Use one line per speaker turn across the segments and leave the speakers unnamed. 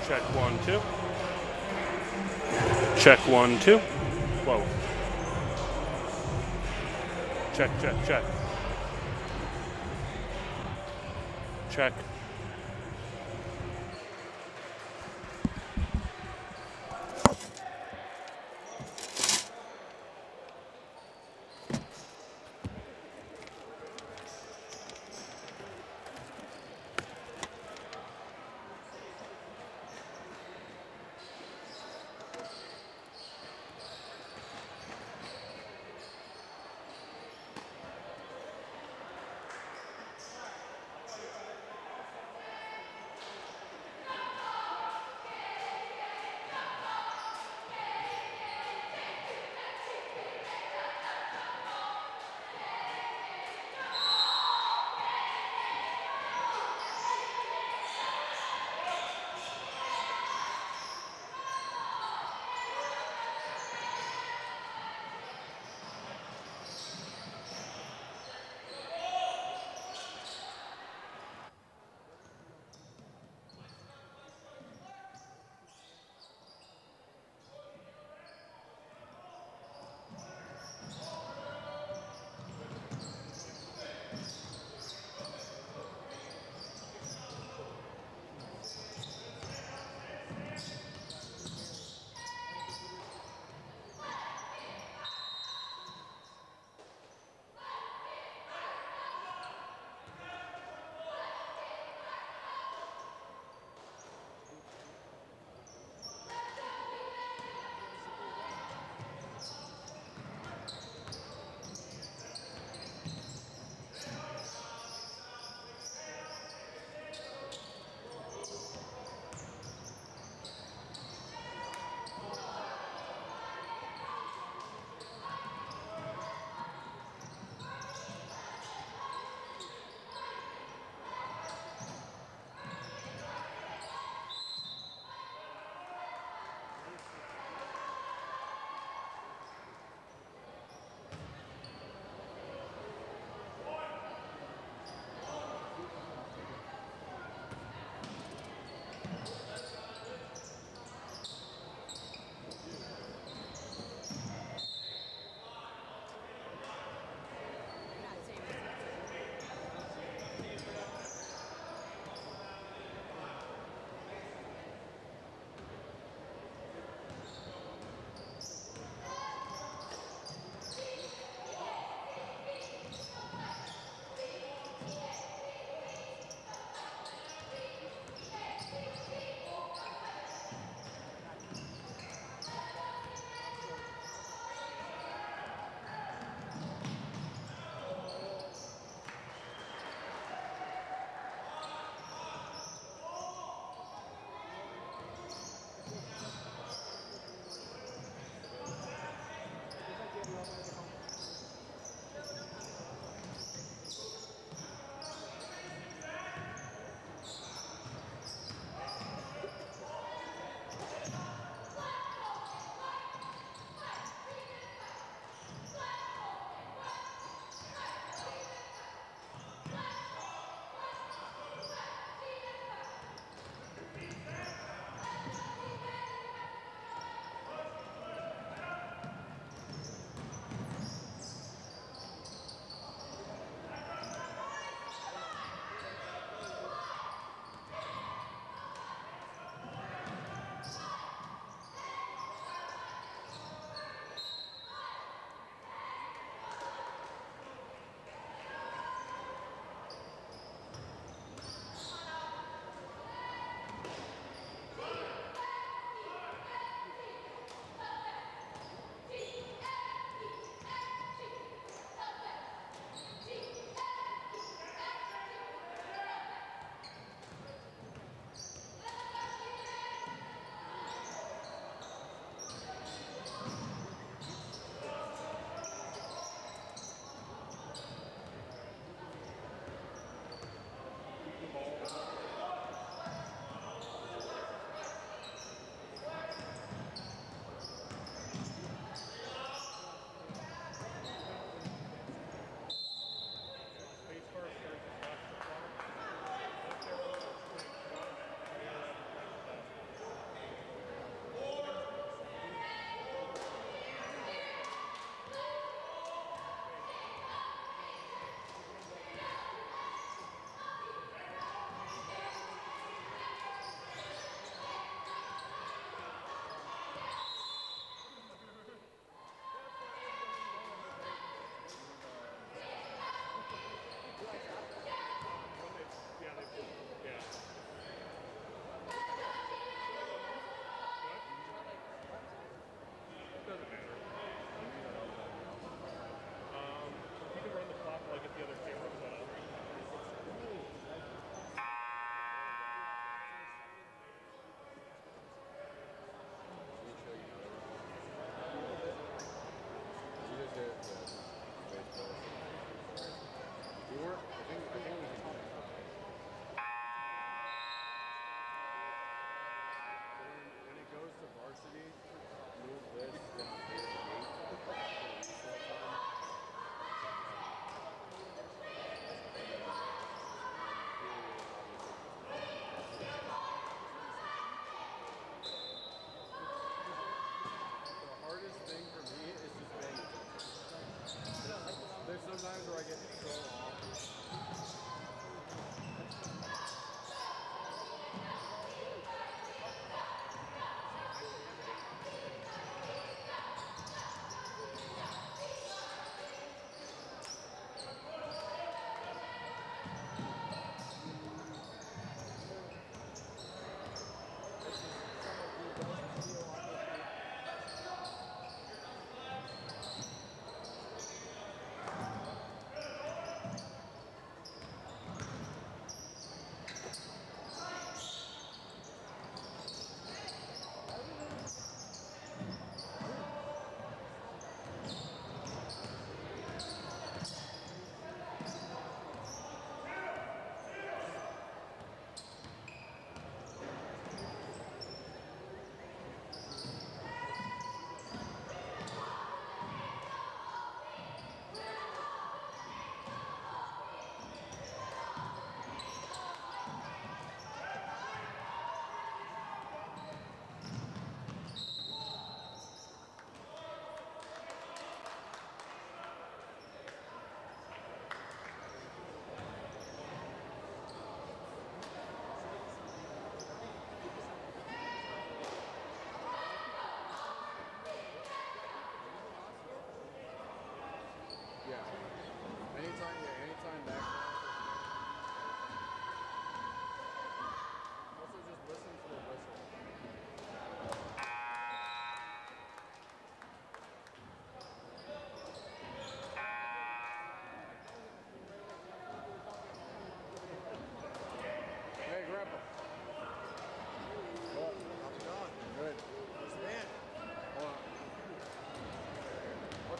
Check 1, 2. Check 1, 2. Whoa. Check, check, check. Check.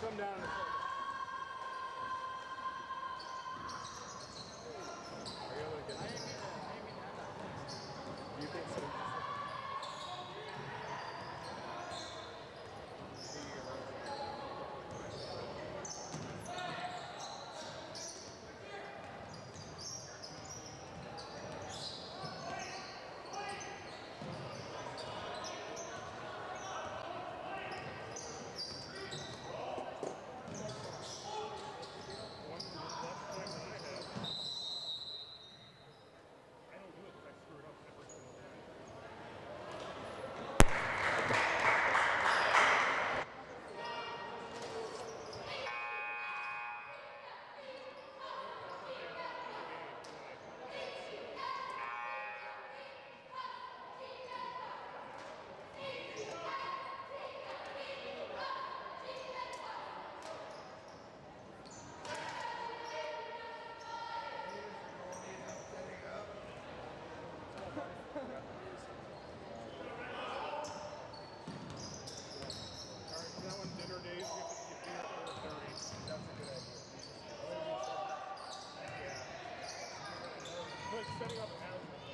come down in a second. Are you able to get that? Do you think so? That one dinner days, you have to eat dinner at 4:30. That's a good idea. Yeah. But setting up houses.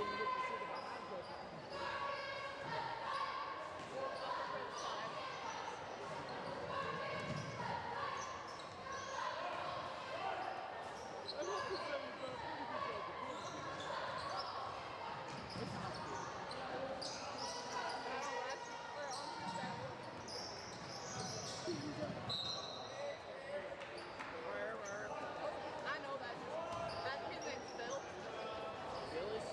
I know that. That kid named Phil.
Phyllis?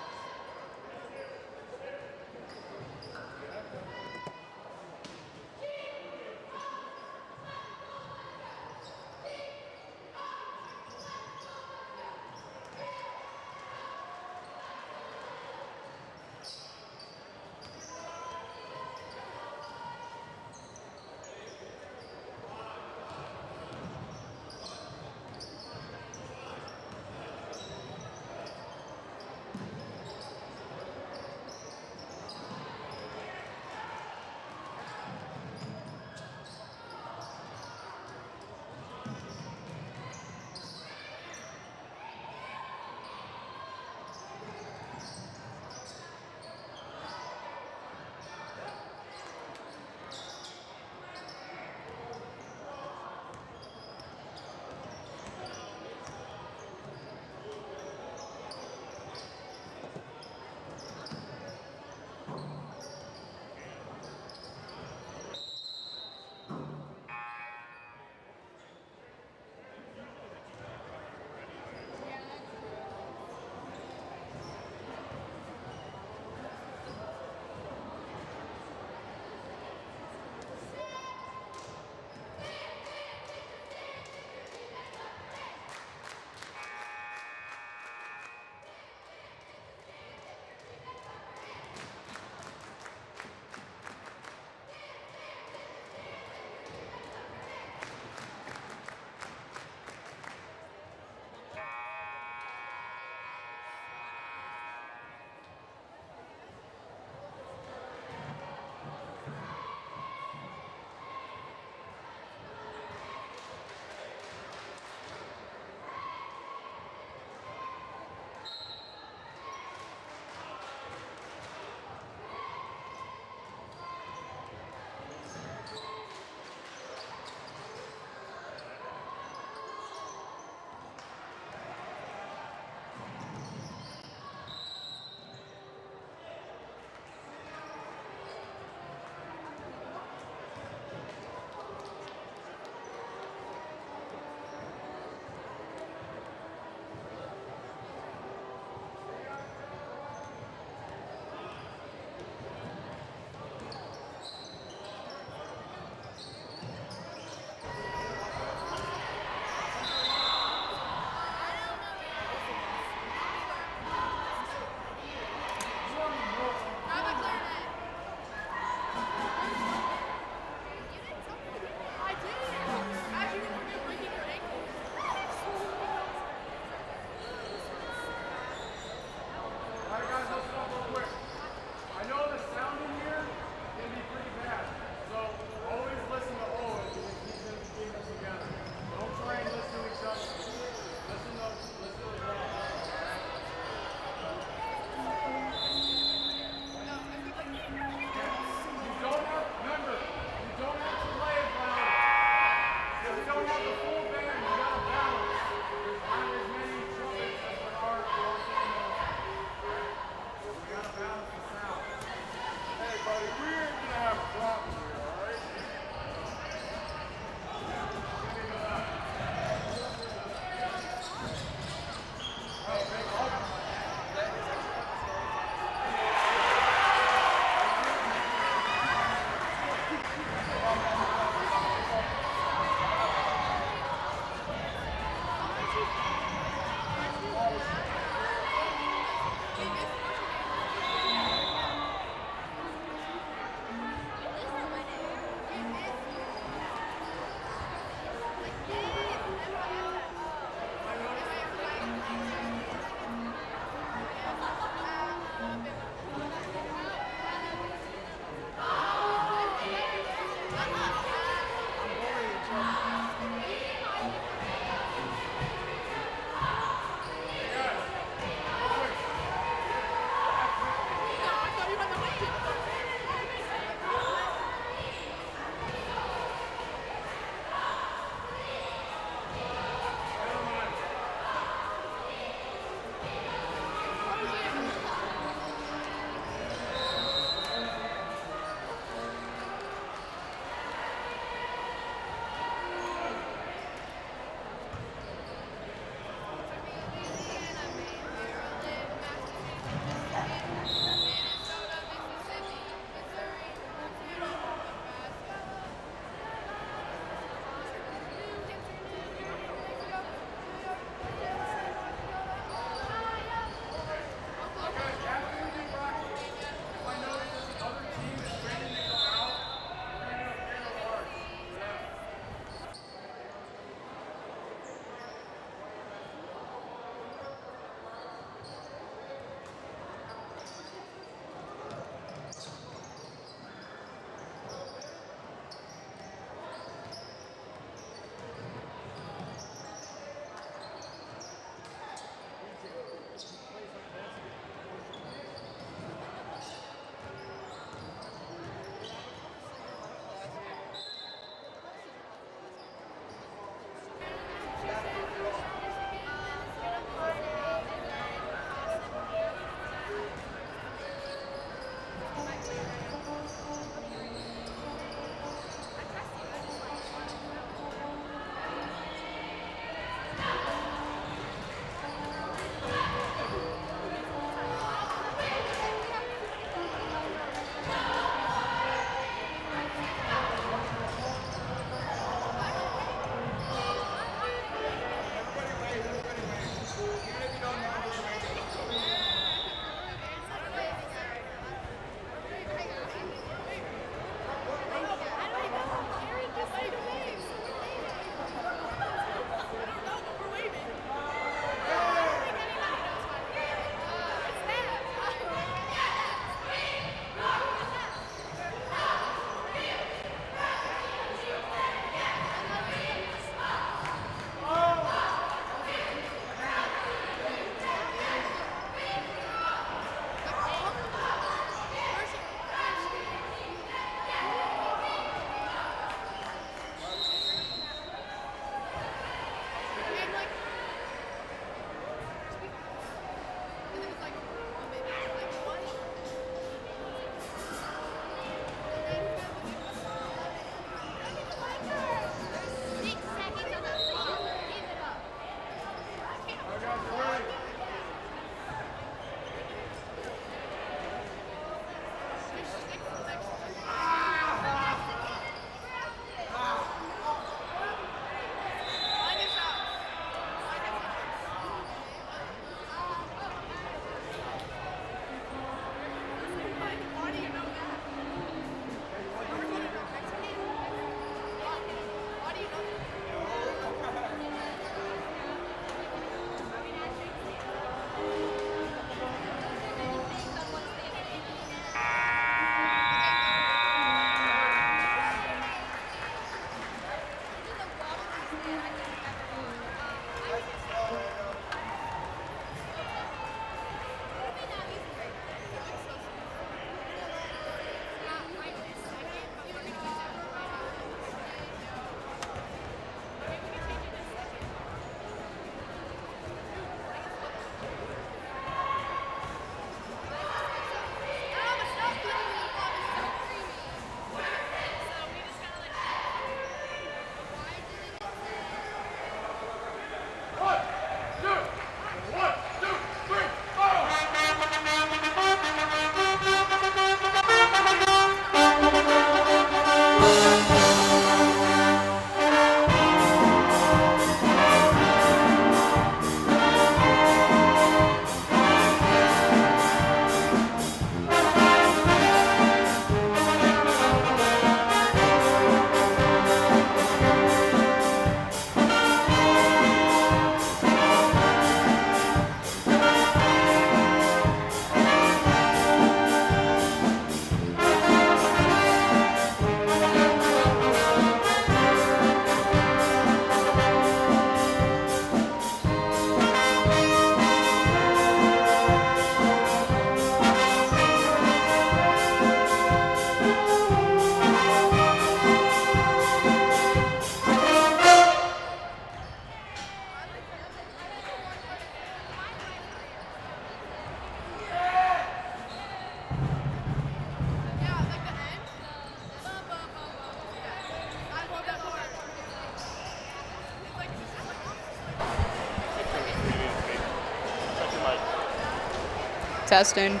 Testing.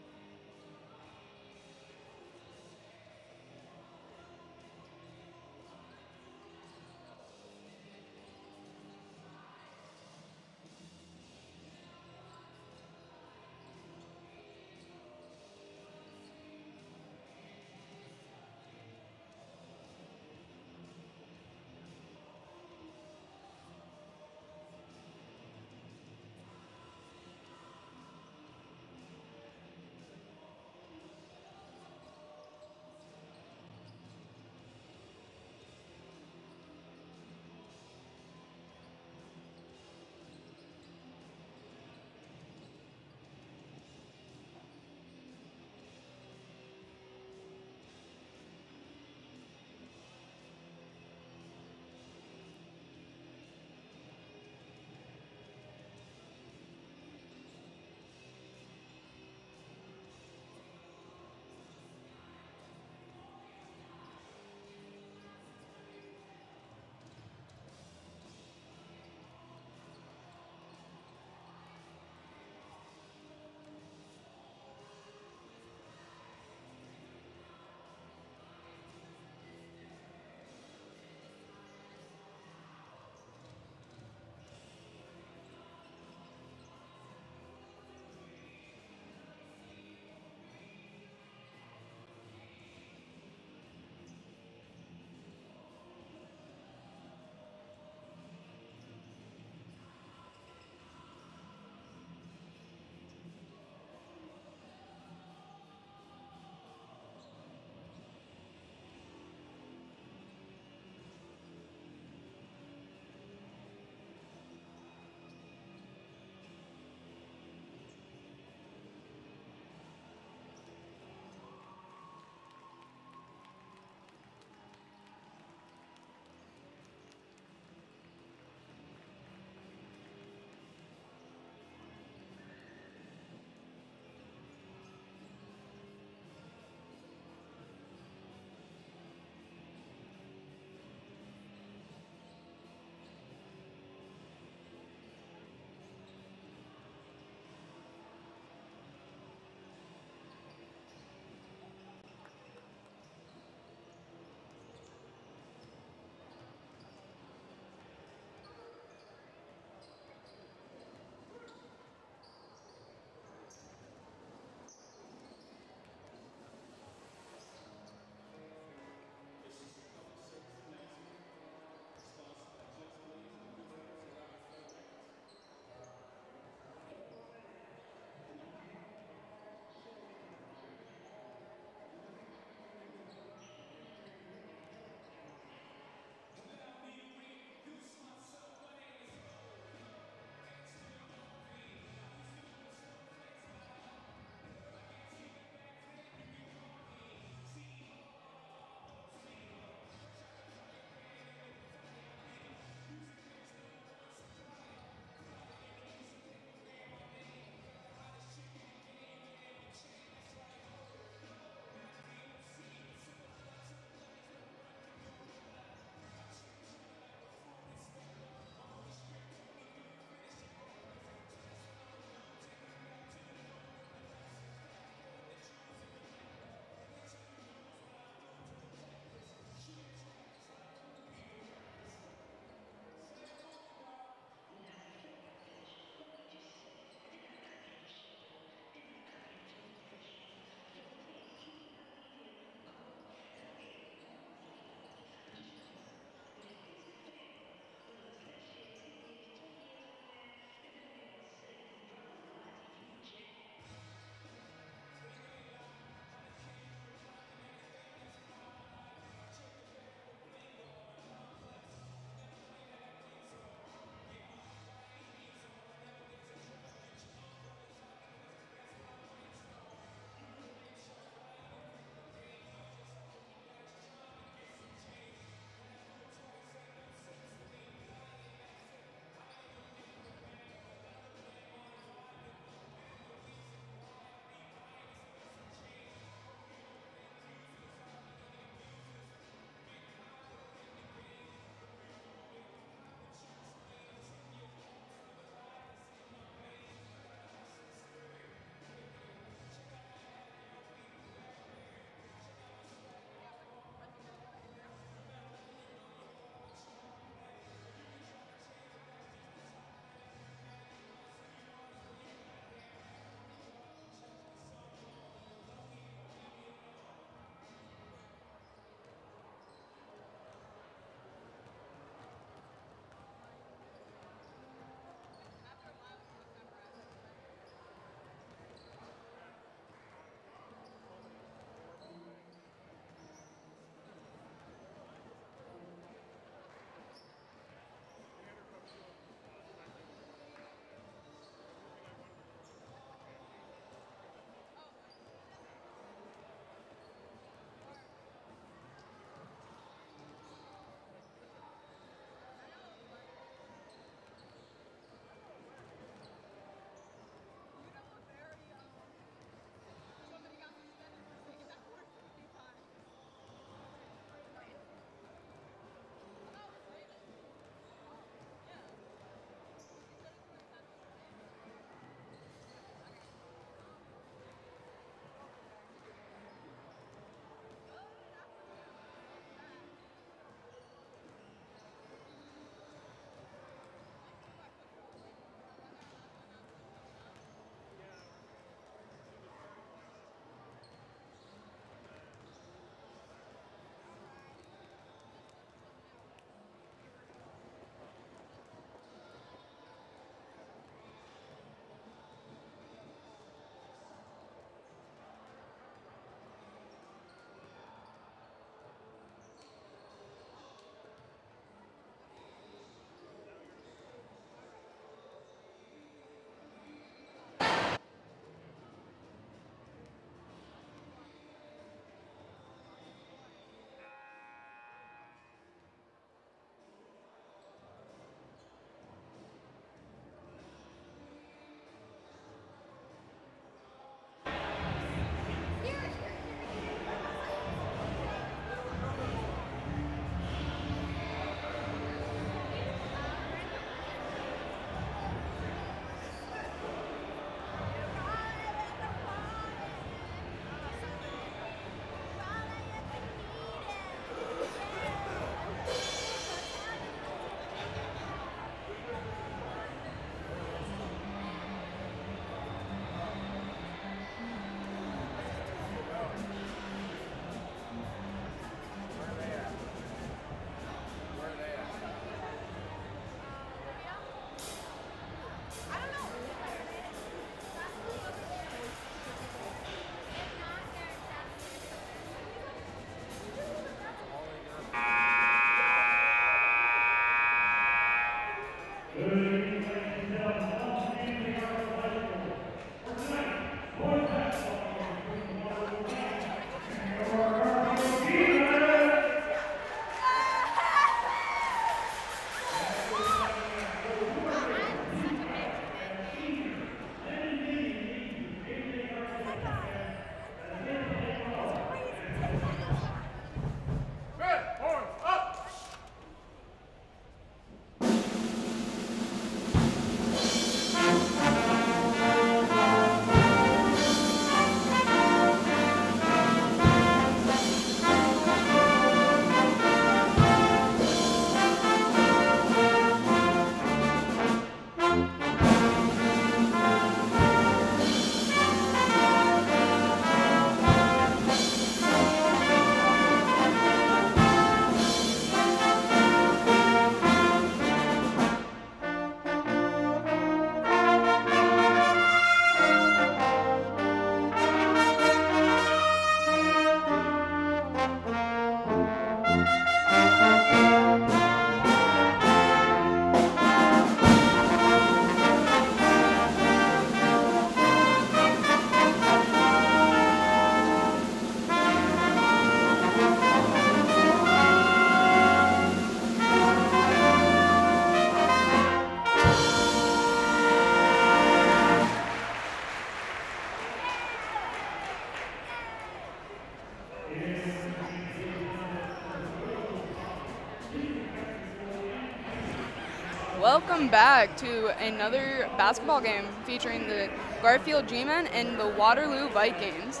Welcome back to another basketball game featuring the Garfield G-Men and the Waterloo Vikings.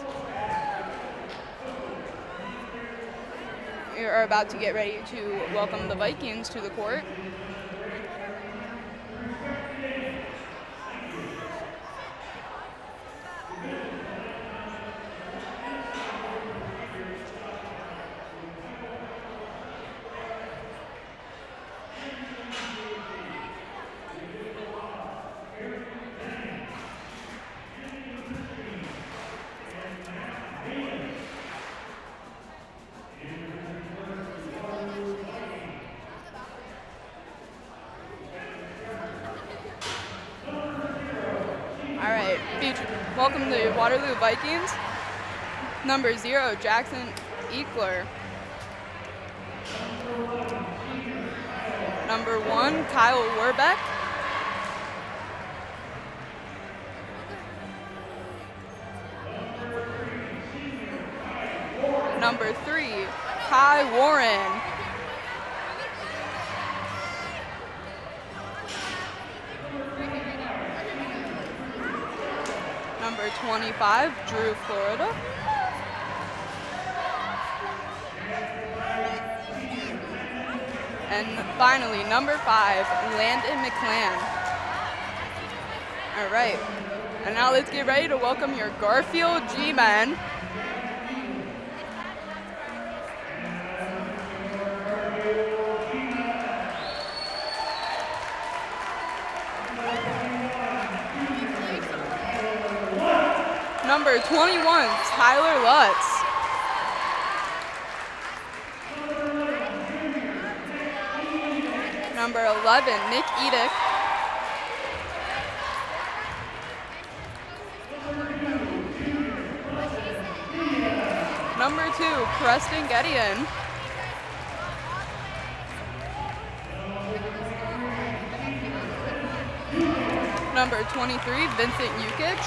We are about to get ready to welcome the Vikings to the court. All right, welcome the Waterloo Vikings. Number 0, Jackson Eckler. Number 1, Kyle Werbeck. Number 3, Kai Warren. Number 25, Drew Florida. And finally, number 5, Landon McClan. All right, and now let's get ready to welcome your Garfield G-Men. Number 21, Tyler Lutz. Number 11, Nick Edick. Number 2, Preston Gideon. Number 23, Vincent Jukic.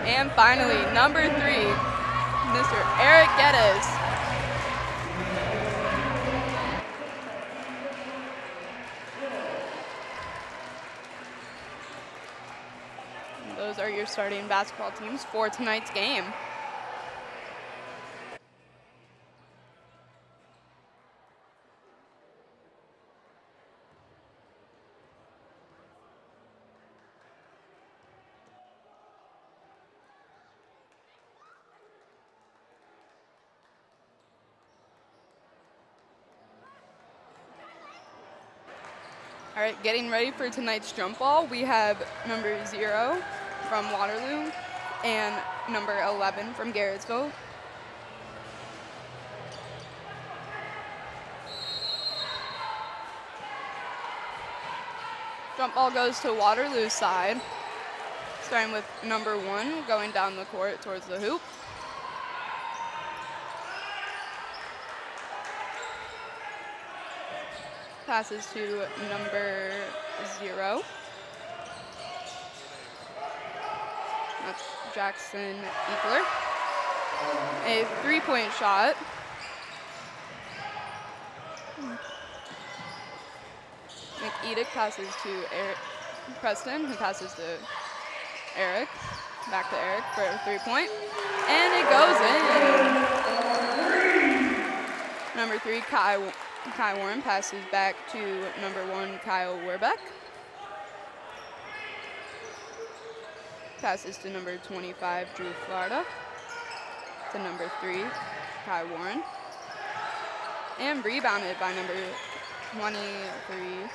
And finally, number 3, Mr. Eric Geddes. Those are your starting basketball teams for tonight's game. All right, getting ready for tonight's jump ball, we have number 0 from Waterloo and number 11 from Garrettsville. Jump ball goes to Waterloo's side, starting with number 1 going down the court towards the hoop. Passes to number 0. That's Jackson Eckler. A 3-point shot. Nick Edick passes to Preston, who passes to Eric. Back to Eric for a 3-point. And it goes in. Number 3, Kai Warren passes back to number 1, Kyle Werbeck. Passes to number 25, Drew Florida. To number 3, Kai Warren. And rebounded by number 23.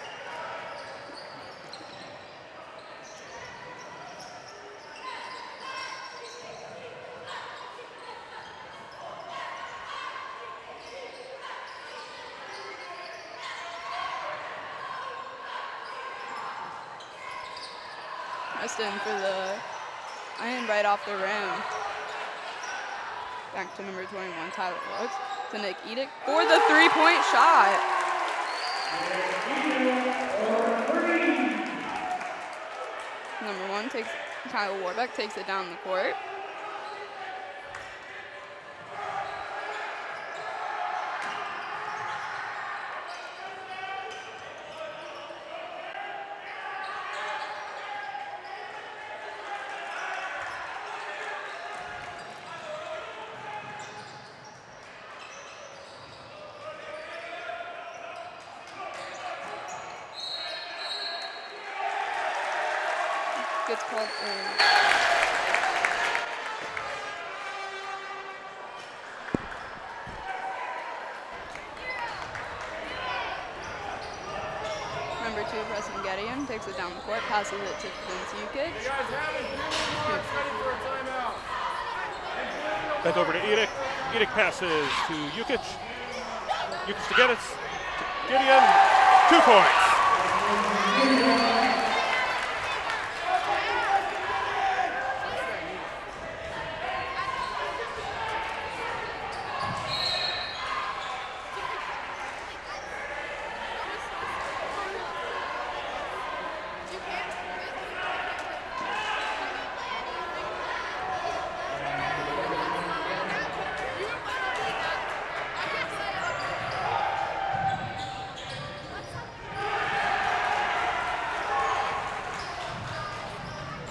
Preston for the iron right off the rim. Back to number 21, Tyler Lutz. To Nick Edick for the 3-point shot. Number 1 takes, Kyle Warbeck takes it down the court. it's called Number 2, Preston Gideon, takes it down the court, passes it to Vince Ukic.
You guys have it. Ready for a timeout.
Back over to Edic. Edic passes to Ukic. Ukic to Geddes. Gideon. 2 points.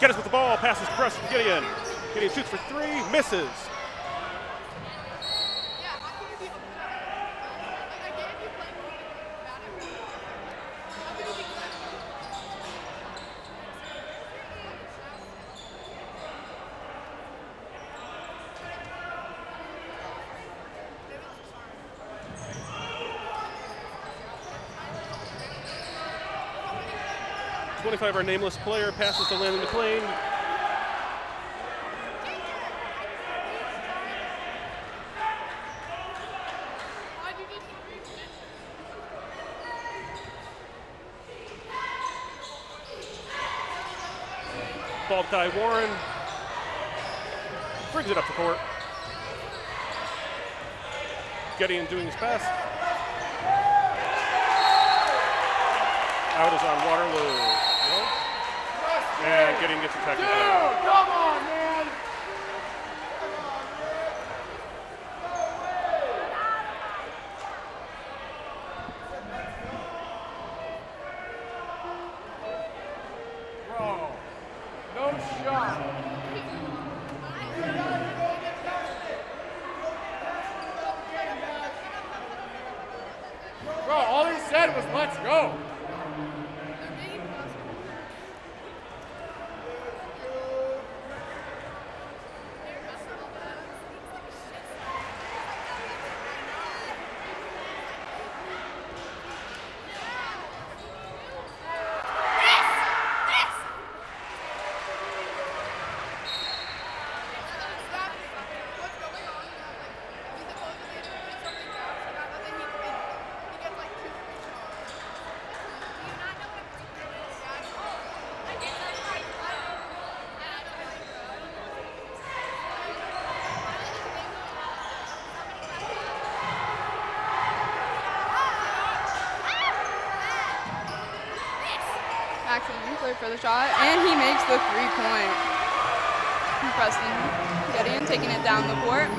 Geddes with the ball, passes to Preston Gideon. Gideon shoots for 3, misses. Our nameless player passes to Landon McLean. Ball to Ty Warren. Brings it up the court. Gideon doing his best. Out is on Waterloo. And Gideon gets a technical foul.
Come on, man. Bro, no shot. Bro, all he said was let's go.
For the shot, and he makes the 3-point. Preston Gideon taking it down the court.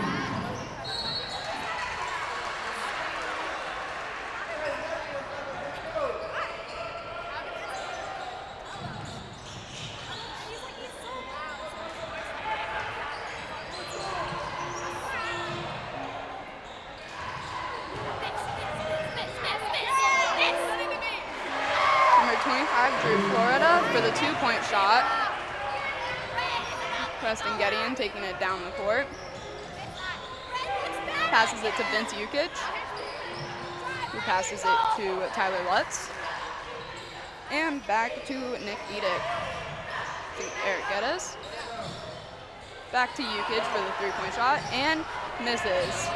For the 2-point shot. Preston Gideon taking it down the court. Passes it to Vince Ukic, who passes it to Tyler Lutz. And back to Nick Edic. To Eric Geddes. Back to Ukic for the 3-point shot, and misses.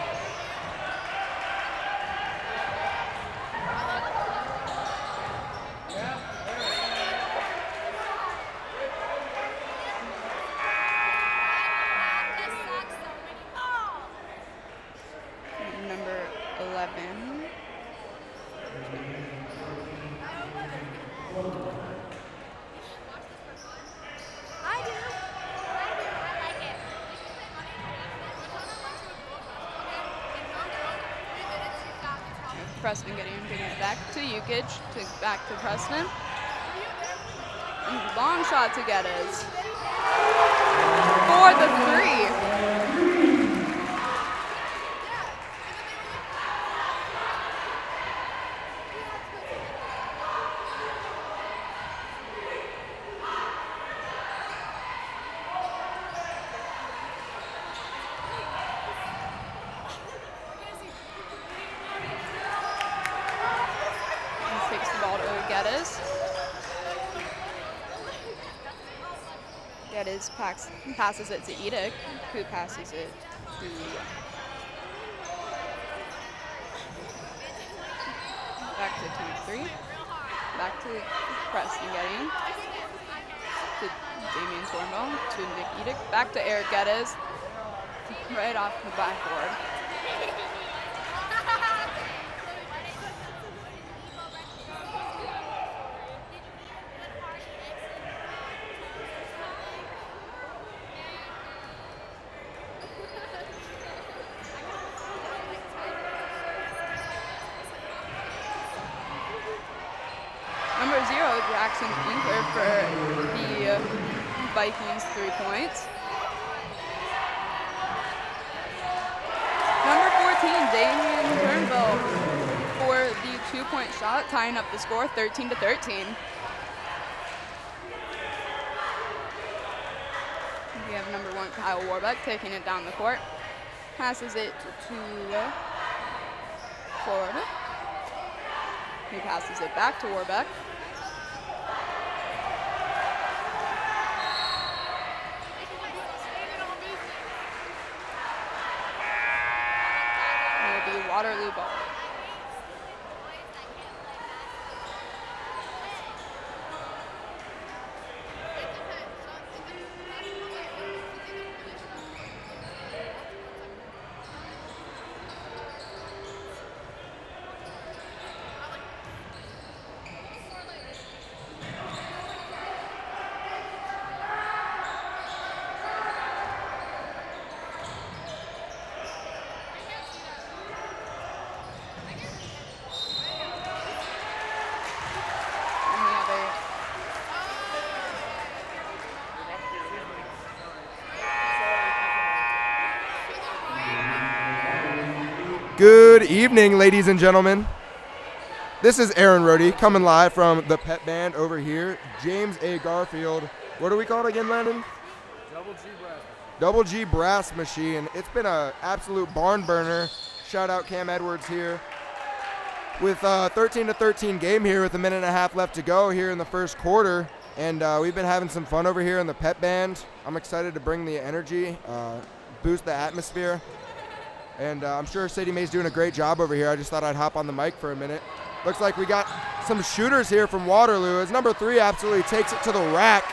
Preston Gideon taking it back to Ukic, back to Preston. And long shot to Geddes. For the 3. Geddes passes it to Edick, who passes it to back to 2-3. Back to Preston Gideon. To Damian Tornwell. To Nick Edick. Back to Eric Geddes. Right off the backboard. Number 0, Jackson Winkler for the Vikings 3 points. Number 14, Damian Turnbull for the 2-point shot, tying up the score 13-13. We have number 1, Kyle Warbeck, taking it down the court. Passes it to Florida. He passes it back to Warbeck. It'll be Waterloo ball.
Good evening, ladies and gentlemen. This is Aaron Rohde coming live from the pet band over here. James A. Garfield. What are we called again, Landon? Double G Brass Machine. It's been an absolute barn burner. Shout out Cam Edwards here. With 13-13 game here with a minute and a half left to go here in the first quarter. And we've been having some fun over here in the pet band. I'm excited to bring the energy, boost the atmosphere. And I'm sure Sadie Mae's doing a great job over here. I just thought I'd hop on the mic for a minute. Looks like we got some shooters here from Waterloo as number 3 absolutely takes it to the rack.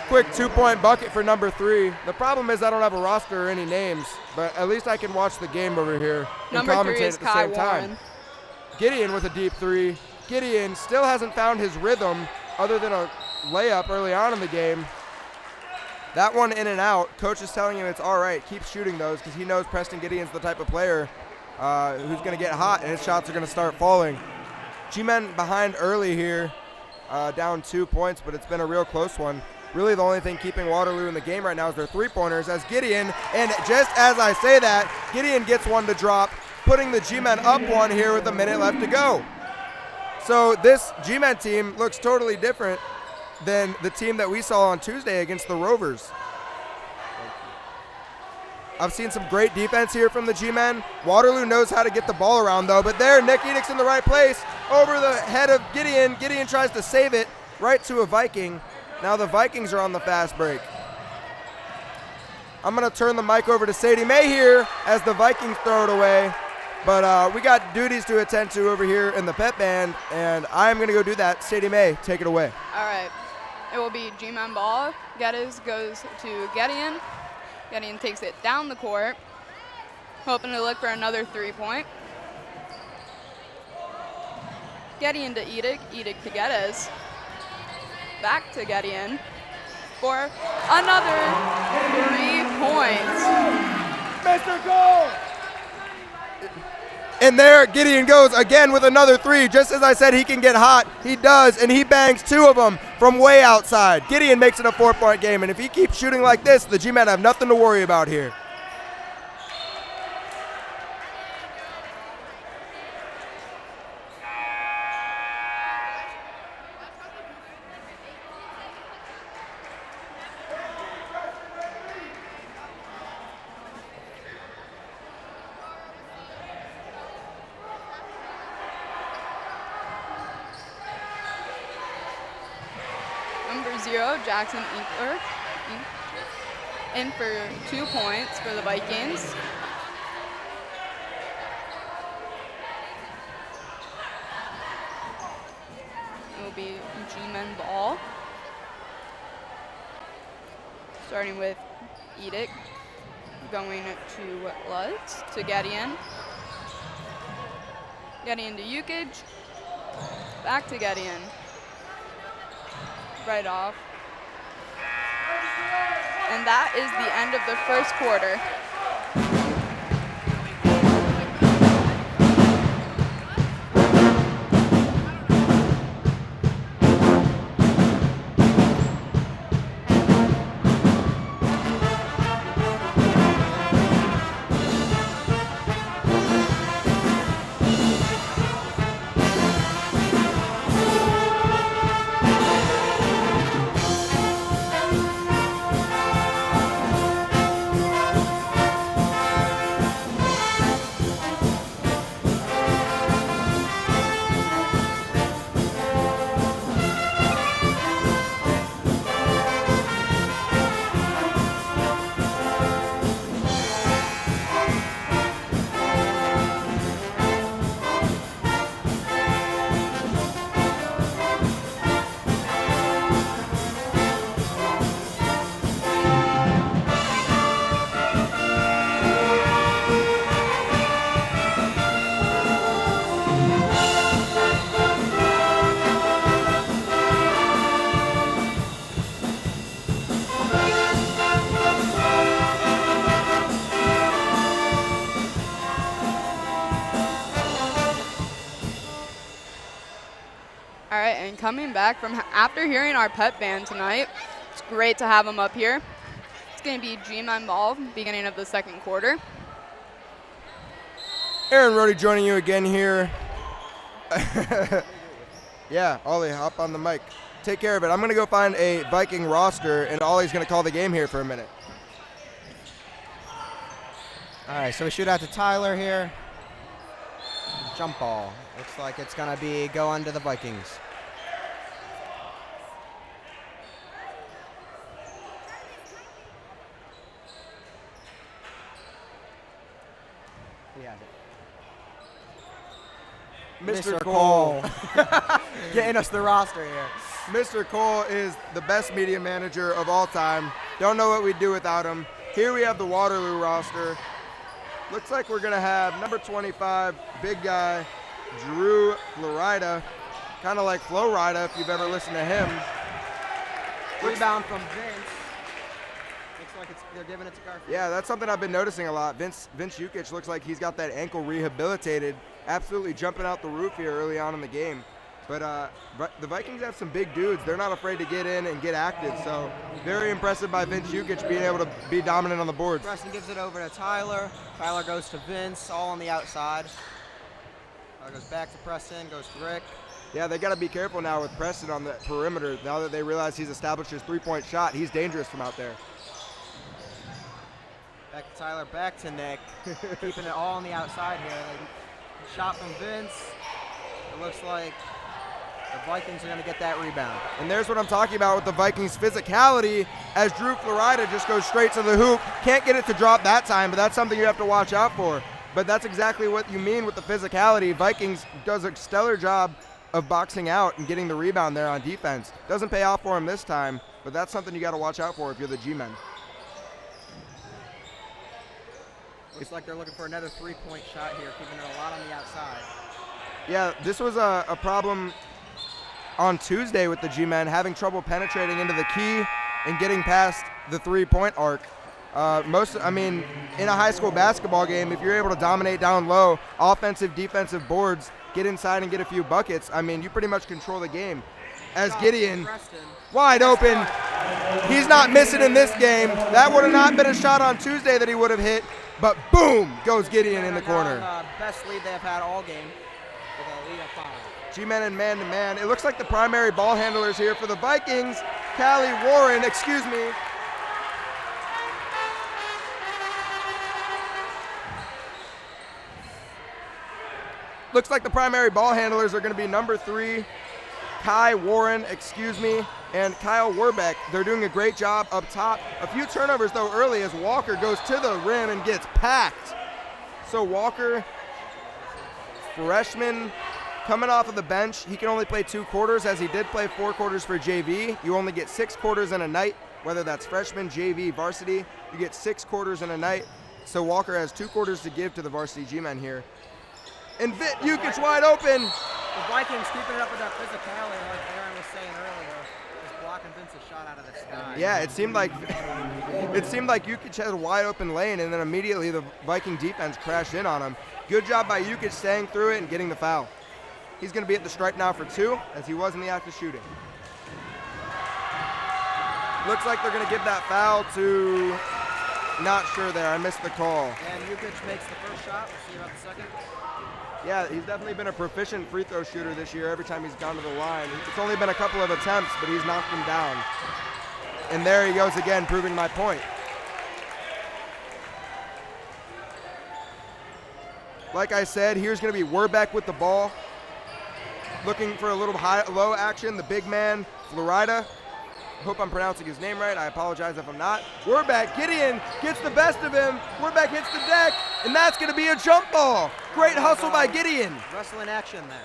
Quick 2-point bucket for number 3. The problem is I don't have a roster or any names, but at least I can watch the game over here and
Number 3
commentate
is
at the
Kai
same time.
Warren.
Gideon with a deep 3. Gideon still hasn't found his rhythm other than a layup early on in the game. That one in and out. Coach is telling him it's all right. Keep shooting those because he knows Preston Gideon's the type of player who's going to get hot and his shots are going to start falling. G-Men behind early here, down 2 points, but it's been a real close one. Really the only thing keeping Waterloo in the game right now is their 3-pointers as Gideon, and just as I say that, Gideon gets one to drop, putting the G-Men up 1 here with a minute left to go. So this G-Men team looks totally different than the team that we saw on Tuesday against the Rovers. I've seen some great defense here from the G-Men. Waterloo knows how to get the ball around though, but there Nick Edick's in the right place. Over the head of Gideon. Gideon tries to save it right to a Viking. Now the Vikings are on the fast break. I'm gonna turn the mic over to Sadie Mae here as the Vikings throw it away. But we got duties to attend to over here in the pet band, and I'm gonna go do that. Sadie Mae, take it away.
All right. It will be G-Man ball. Geddes goes to Gideon. Gideon takes it down the court, hoping to look for another 3-point. Gideon to Edick. Edick to Geddes. Back to Gideon for another 3 points.
Mr. Goal!
And there Gideon goes again with another 3. Just as I said he can get hot, he does, and he bangs 2 of them from way outside. Gideon makes it a 4-point game, and if he keeps shooting like this, the G-Men have nothing to worry about here.
Number 0, Jackson Inkler in for 2 points for the Vikings. It will be G-Men ball. Starting with Edic, going to Lutz, to Gideon. Gideon to Yukich, back to Gideon. Right off. And that is the end of the first quarter. All right, and coming back from after hearing our pep band tonight, it's great to have them up here. It's going to be G-Men ball, beginning of the second quarter.
Aaron Rohde joining you again here. Yeah, Ollie, hop on the mic. Take care of it. I'm going to go find a Viking roster, and Ollie's going to call the game here for a minute.
All right, so we shoot out to Tyler here. Jump ball. Looks like it's going to be going to the Vikings. He has it.
Mr. Cole.
Getting us the roster here.
Mr. Cole is the best media manager of all time. Don't know what we'd do without him. Here we have the Waterloo roster. Looks like we're going to have number 25, big guy, Drew Florida, kind of like Flo Rida if you've ever listened to him.
Rebound from Vince. Looks like they're giving it to Garfield.
Yeah, that's something I've been noticing a lot. Vince Yukich looks like he's got that ankle rehabilitated, absolutely jumping out the roof here early on in the game. But the Vikings have some big dudes. They're not afraid to get in and get active. So very impressive by Vince Yukich being able to be dominant on the boards.
Preston gives it over to Tyler. Tyler goes to Vince, all on the outside. Tyler goes back to Preston, goes to Rick.
Yeah, they got to be careful now with Preston on the perimeter. Now that they realize he's established his three-point shot, he's dangerous from out there.
Back to Tyler, back to Nick. Keeping it all on the outside here. Shot from Vince. It looks like the Vikings are going to get that rebound.
And there's what I'm talking about with the Vikings' physicality as Drew Florida just goes straight to the hoop. Can't get it to drop that time, but that's something you have to watch out for. But that's exactly what you mean with the physicality. Vikings does a stellar job of boxing out and getting the rebound there on defense. Doesn't pay off for him this time, but that's something you got to watch out for if you're the G-Men.
Looks like they're looking for another three-point shot here, keeping it a lot on the outside.
Yeah, this was a problem on Tuesday with the G-Men, having trouble penetrating into the key and getting past the three-point arc. In a high school basketball game, if you're able to dominate down low, offensive, defensive boards, get inside and get a few buckets, you pretty much control the game. As Gideon, wide open, he's not missing in this game. That would have not been a shot on Tuesday that he would have hit, but boom, goes Gideon in the corner.
Best lead they've had all game with a lead of 5.
G-Men and man-to-man. It looks like the primary ball handlers here for the Vikings, Callie Warren, Looks like the primary ball handlers are going to be number 3, Kai Warren, and Kyle Warbeck. They're doing a great job up top. A few turnovers, though, early as Walker goes to the rim and gets packed. So Walker, freshman, coming off of the bench. He can only play 2 quarters, as he did play 4 quarters for JV. You only get 6 quarters in a night, whether that's freshman, JV, varsity. You get 6 quarters in a night. So Walker has 2 quarters to give to the varsity G-Men here. And Vit Jukic wide open.
The Vikings keeping it up with that physicality, like Aaron was saying earlier, just blocking Vince's shot out of the sky.
Yeah, it seemed like Jukic had a wide open lane, and then immediately the Viking defense crashed in on him. Good job by Jukic staying through it and getting the foul. He's going to be at the stripe now for 2, as he was in the act of shooting. Looks like they're going to give that foul to, not sure there, I missed the call.
And Jukic makes the first shot. We'll see about the second.
Yeah, he's definitely been a proficient free throw shooter this year every time he's gone to the line. It's only been a couple of attempts, but he's knocked them down. And there he goes again, proving my point. Like I said, here's going to be Warbeck with the ball. Looking for a little low action, the big man, Florida. Hope I'm pronouncing his name right. I apologize if I'm not. Warbeck, Gideon gets the best of him. Warbeck hits the deck, and that's going to be a jump ball. Great hustle by Gideon.
Wrestling action there.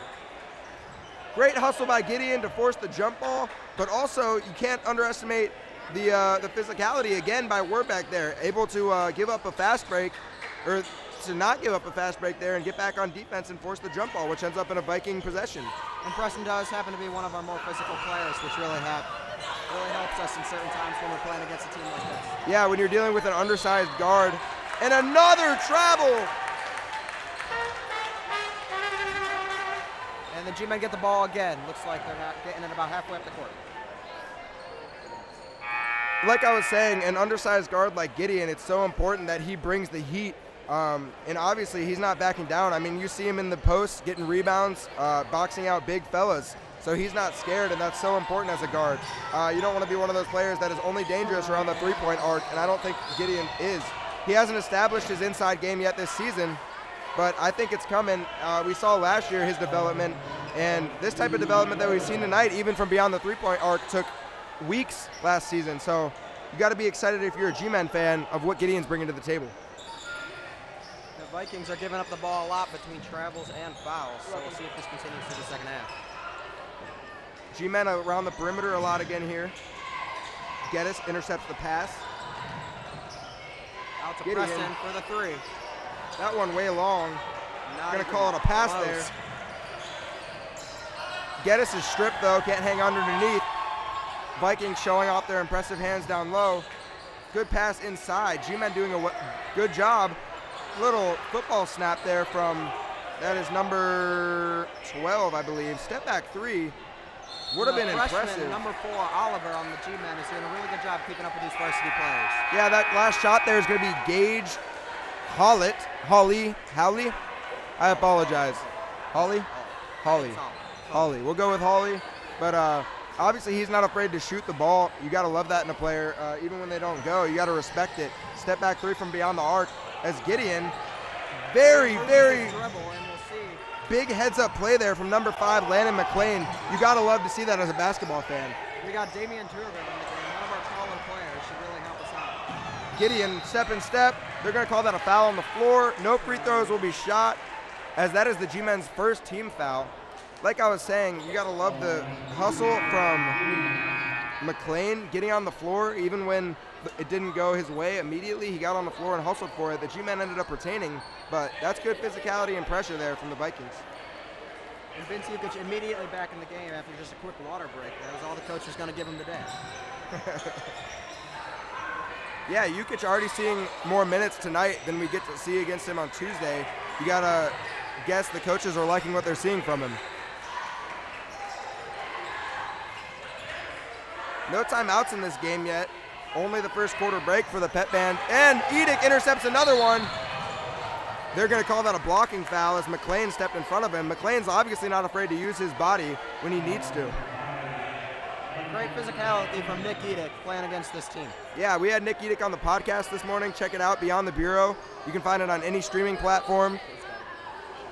Great hustle by Gideon to force the jump ball, but also you can't underestimate the physicality again by Warbeck there. Able to give up a fast break, or to not give up a fast break there and get back on defense and force the jump ball, which ends up in a Viking possession.
And Preston does happen to be one of our more physical players, which really helps us in certain times when we're playing against a team like this.
Yeah, when you're dealing with an undersized guard. And another travel.
And the G-Men get the ball again. Looks like they're not getting it about halfway up the court.
Like I was saying, an undersized guard like Gideon, it's so important that he brings the heat. And obviously he's not backing down. I mean, you see him in the post getting rebounds, boxing out big fellas. So he's not scared, and that's so important as a guard. You don't want to be one of those players that is only dangerous around the three-point arc, and I don't think Gideon is. He hasn't established his inside game yet this season, but I think it's coming. We saw last year his development, and this type of development that we've seen tonight, even from beyond the three-point arc, took weeks last season. So you got to be excited if you're a G-Men fan of what Gideon's bringing to the table.
The Vikings are giving up the ball a lot between travels and fouls, so we'll see if this continues through the second half.
G-Men around the perimeter a lot again here. Geddes intercepts the pass.
Out to
Gideon.
Preston for the 3.
That one way long.
Not
Gonna
even
call it a pass
close.
there. Geddes is stripped though, can't hang underneath. Vikings showing off their impressive hands down low. Good pass inside. G-Men doing a good job. Little football snap there from, that is number 12, I believe. Step back 3. Would have been impressive.
Number 4, Oliver on the G-Men is doing a really good job keeping up with these varsity players.
Yeah, that last shot there is going to be Gage Hawley. I apologize. Hawley? Hawley. We'll go with Hawley. But obviously he's not afraid to shoot the ball. You got to love that in a player. Even when they don't go, you got to respect it. Step back 3 from beyond the arc as Gideon. Very big heads-up play there from number 5, Landon McLean. You got to love to see that as a basketball fan.
We got Damian Turvin in the game, one of our taller players. Should really help us out.
Gideon, step and step. They're going to call that a foul on the floor. No free throws will be shot, as that is the G-Men's first team foul. Like I was saying, you got to love the hustle from McLean getting on the floor. Even when it didn't go his way immediately, he got on the floor and hustled for it. The G-Men ended up retaining, but that's good physicality and pressure there from the Vikings.
And Vince Jukic immediately back in the game after just a quick water break. That was all the coach was going to give him today.
Yeah, Jukic already seeing more minutes tonight than we get to see against him on Tuesday. You got to guess the coaches are liking what they're seeing from him. No timeouts in this game yet. Only the first quarter break for the Pet Band. And Edick intercepts another one. They're going to call that a blocking foul as McLean stepped in front of him. McLean's obviously not afraid to use his body when he needs to.
Great physicality from Nick Edick playing against this team.
Yeah, we had Nick Edick on the podcast this morning. Check it out, Beyond the Bureau. You can find it on any streaming platform.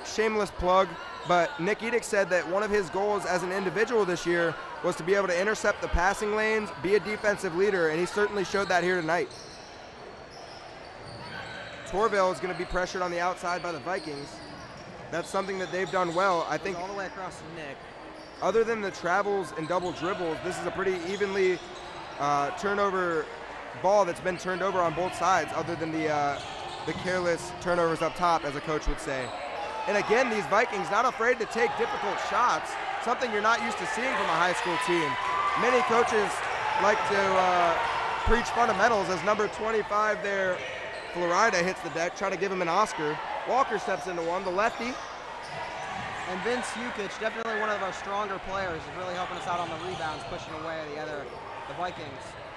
Shameless plug. But Nick Edick said that one of his goals as an individual this year was to be able to intercept the passing lanes, be a defensive leader, and he certainly showed that here tonight. Torville is going to be pressured on the outside by the Vikings. That's something that they've done well. I think
all the way across to Nick.
other than the travels and double dribbles, this is a pretty evenly turnover ball that's been turned over on both sides, other than the careless turnovers up top, as a coach would say. And again, these Vikings not afraid to take difficult shots, something you're not used to seeing from a high school team. Many coaches like to preach fundamentals, as number 25 there, Florida, hits the deck, trying to give him an Oscar. Walker steps into one, the lefty.
And Vince Jukic, definitely one of our stronger players, is really helping us out on the rebounds, pushing away the Vikings.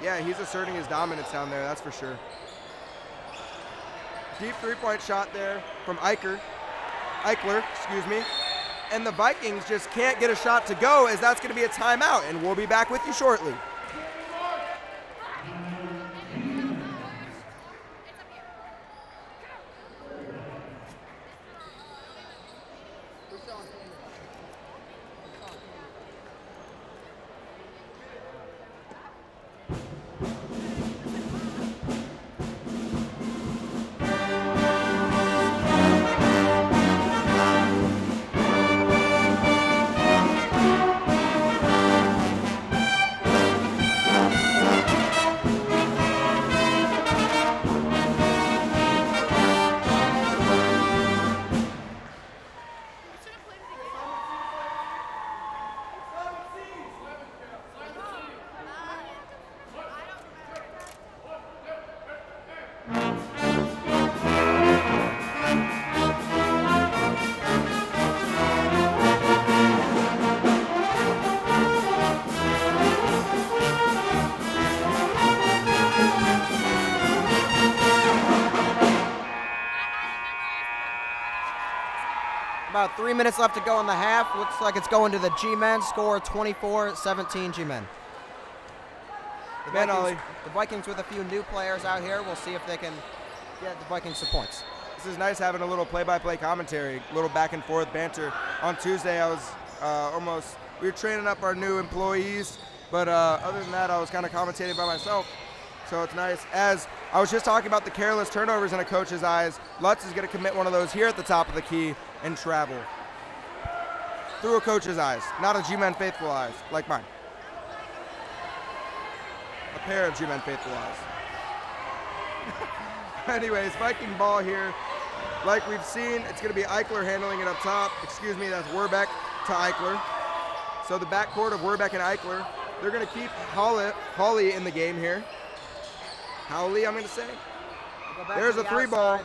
Yeah, he's asserting his dominance down there, that's for sure. Deep three-point shot there from Eichler, excuse me. And the Vikings just can't get a shot to go, as that's going to be a timeout, and we'll be back with you shortly.
About 3 minutes left to go in the half. Looks like it's going to the G-Men. Score 24-17 G-Men. The Vikings with a few new players out here. We'll see if they can get the Vikings some points.
This is nice having a little play-by-play commentary, a little back and forth banter. On Tuesday, I was we were training up our new employees, but other than that, I was kind of commentating by myself. So it's nice. As I was just talking about the careless turnovers in a coach's eyes, Lutz is going to commit one of those here at the top of the key and travel. Through a coach's eyes, not a G-Men faithful eyes, like mine. A pair of G-Men faithful eyes. Anyways, Viking ball here. Like we've seen, it's going to be Eichler handling it up top. Excuse me, that's Werbeck to Eichler. So the backcourt of Werbeck and Eichler. They're going to keep Hawley in the game here. Howley, I'm going to say. There's a three ball.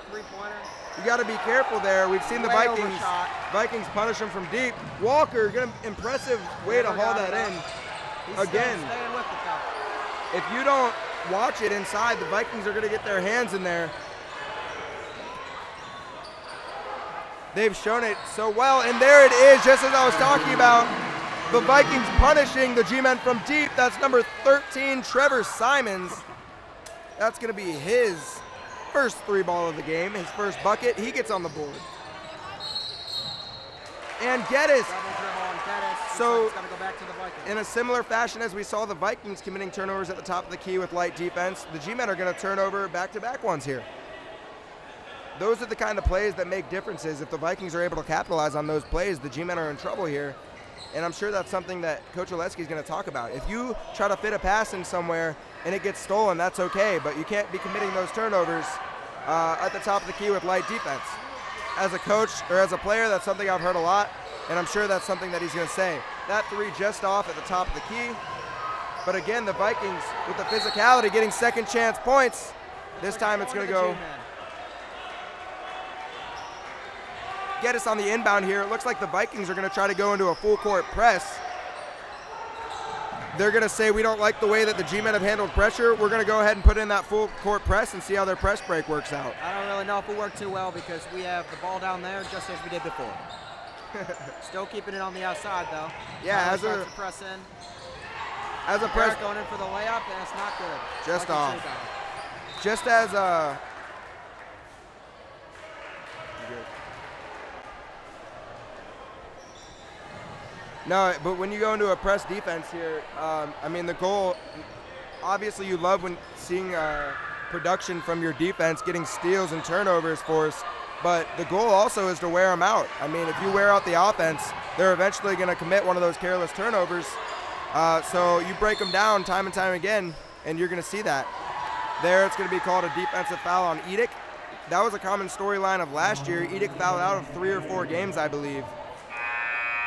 You got to be careful there. We've seen the Vikings punish them from deep. Walker, impressive way to haul that in. Again, if you don't watch it inside, the Vikings are going to get their hands in there. They've shown it so well, and there it is, just as I was talking about. The Vikings punishing the G-Men from deep. That's number 13, Trevor Simons. That's going to be his first three ball of the game, his first bucket. He gets on the board. And Geddes. So, in a similar fashion as we saw the Vikings committing turnovers at the top of the key with light defense, the G-Men are going to turn over back-to-back ones here. Those are the kind of plays that make differences. If the Vikings are able to capitalize on those plays, the G-Men are in trouble here. And I'm sure that's something that Coach Oleski is going to talk about. If you try to fit a pass in somewhere and it gets stolen, that's okay, but you can't be committing those turnovers at the top of the key with light defense. As a coach or as a player, that's something I've heard a lot, and I'm sure that's something that he's going to say. That three just off at the top of the key. But again, the Vikings with the physicality getting second chance points. This time it's going to go. Get us on the inbound here. It looks like the Vikings are going to try to go into a full court press. They're going to say, we don't like the way that the G-Men have handled pressure. We're going to go ahead and put in that full court press and see how their press break works out.
I don't really know if it worked too well because we have the ball down there just as we did before. Still keeping it on the outside though.
Yeah, as a
press in.
As a press
going in for the layup, and it's not good.
Just off. Just as a No, but when you go into a press defense here, I mean, the goal, obviously you love when seeing production from your defense, getting steals and turnovers forced, but the goal also is to wear them out. I mean, if you wear out the offense, they're eventually going to commit one of those careless turnovers. So you break them down time and time again, and you're going to see that. There, it's going to be called a defensive foul on Edick. That was a common storyline of last year. Edick fouled out of 3 or 4 games, I believe.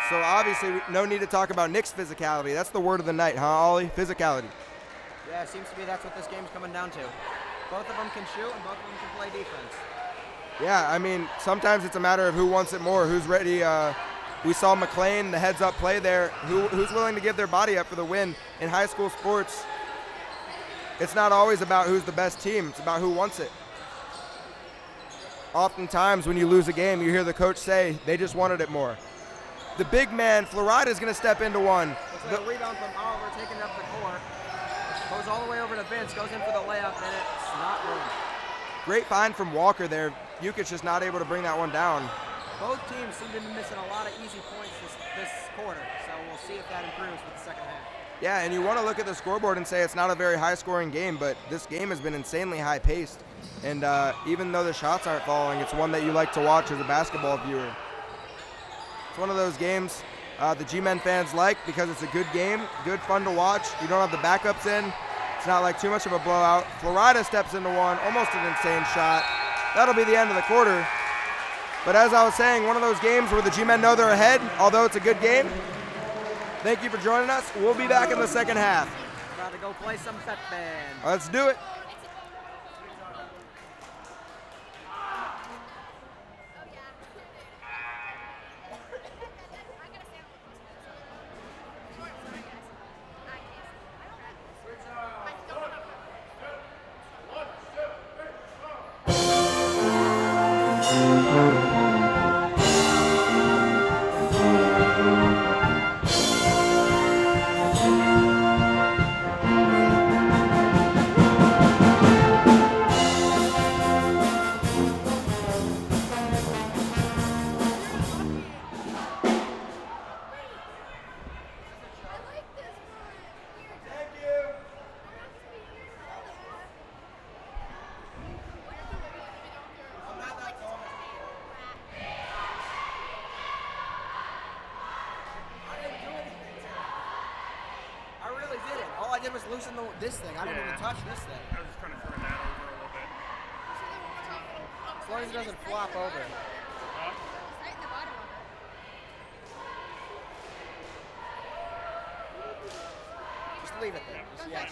So obviously, no need to talk about Nick's physicality. That's the word of the night, huh, Ollie? Physicality.
Yeah, it seems to be that's what this game's coming down to. Both of them can shoot and both of them can play defense.
Yeah, I mean, sometimes it's a matter of who wants it more, who's ready. We saw McLean, the heads-up play there. Who's willing to give their body up for the win? In high school sports, it's not always about who's the best team. It's about who wants it. Oftentimes, when you lose a game, you hear the coach say, they just wanted it more. The big man, Florida's going to step into one.
It's a rebound from Oliver, taking it up the court. Goes all the way over to Vince, goes in for the layup, and it's not room.
Great find from Walker there. Jukic just not able to bring that one down.
Both teams seem to be missing a lot of easy points this quarter, so we'll see if that improves with the second half.
Yeah, and you want to look at the scoreboard and say it's not a very high-scoring game, but this game has been insanely high-paced. And even though the shots aren't falling, it's one that you like to watch as a basketball viewer. It's one of those games the G-Men fans like because it's a good game, good fun to watch. You don't have the backups in. It's not like too much of a blowout. Florida steps into one, almost an insane shot. That'll be the end of the quarter. But as I was saying, one of those games where the G-Men know they're ahead, although it's a good game. Thank you for joining us. We'll be back in the second half.
About to go play some pep band.
Let's do it.
I did was loosen this thing. I didn't even touch this thing.
I was just trying to turn that over a little bit.
As long as it doesn't flop over. Just leave it there. Just leave it.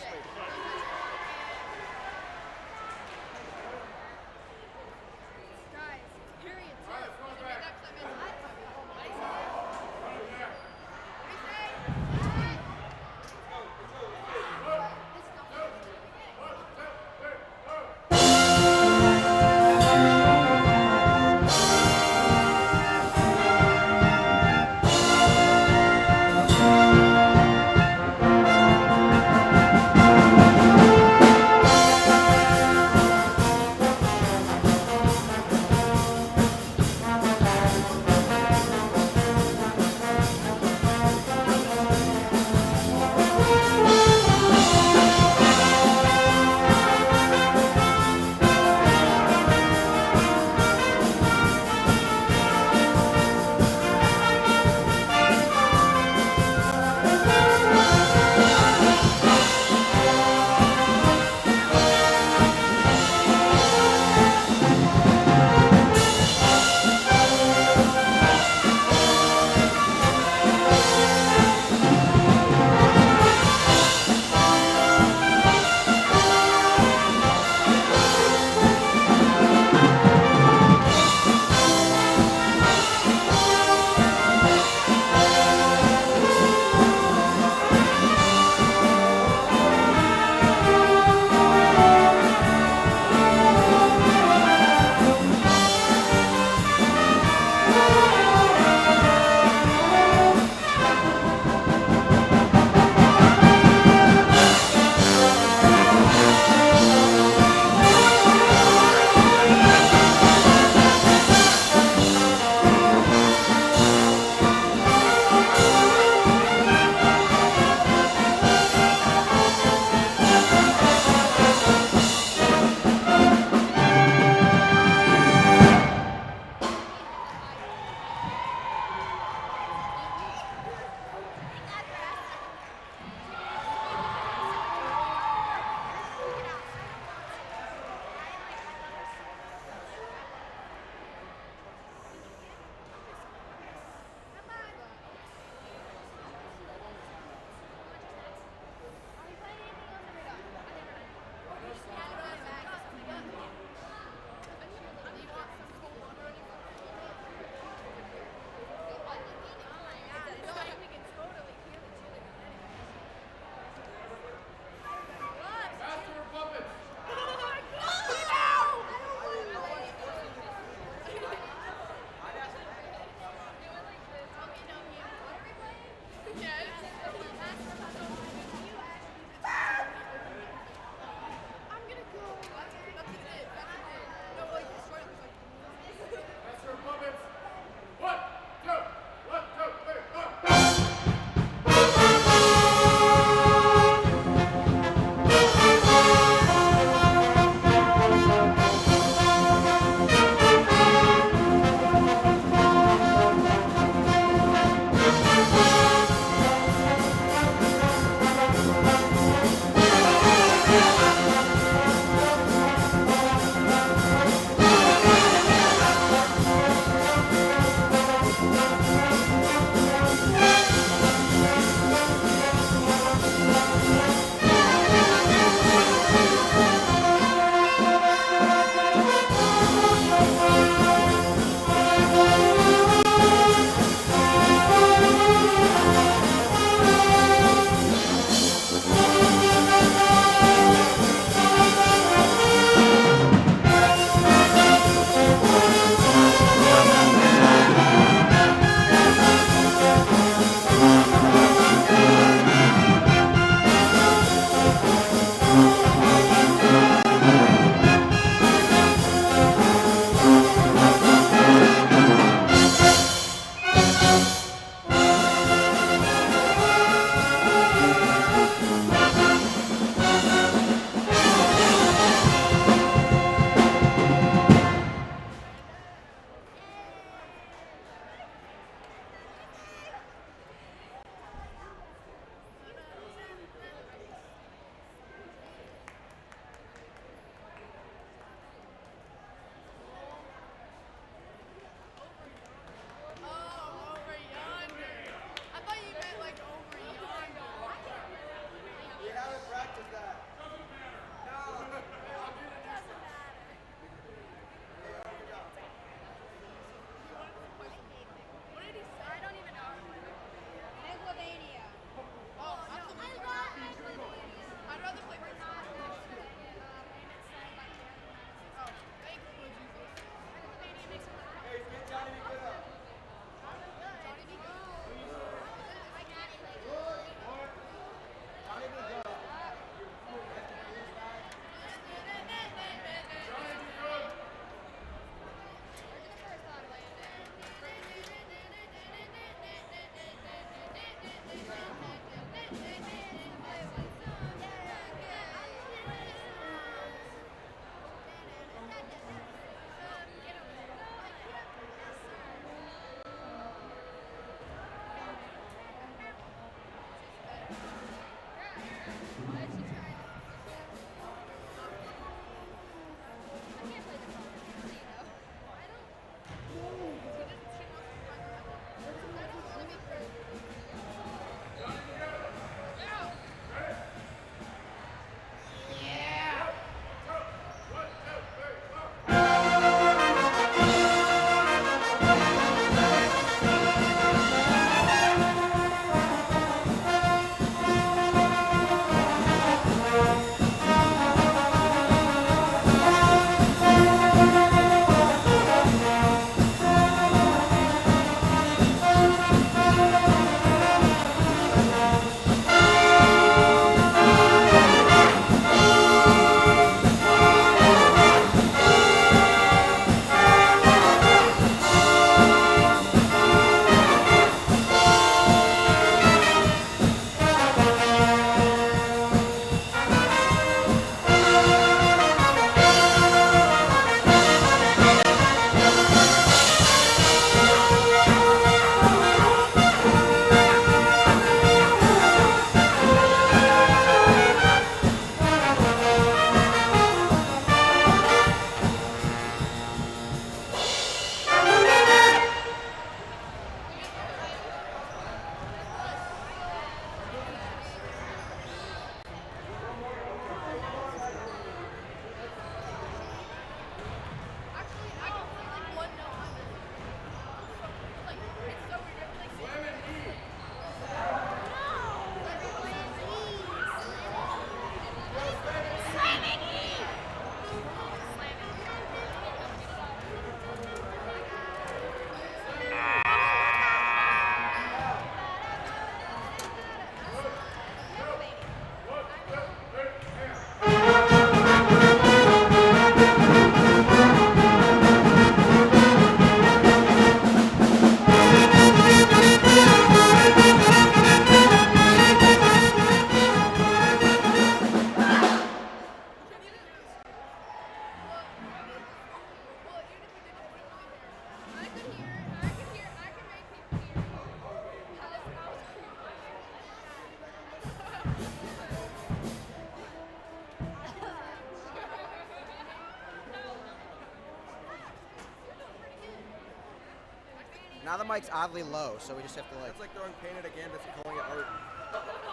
Now the mic's oddly low, so we just have to like.
That's like throwing paint at a canvas and calling it art.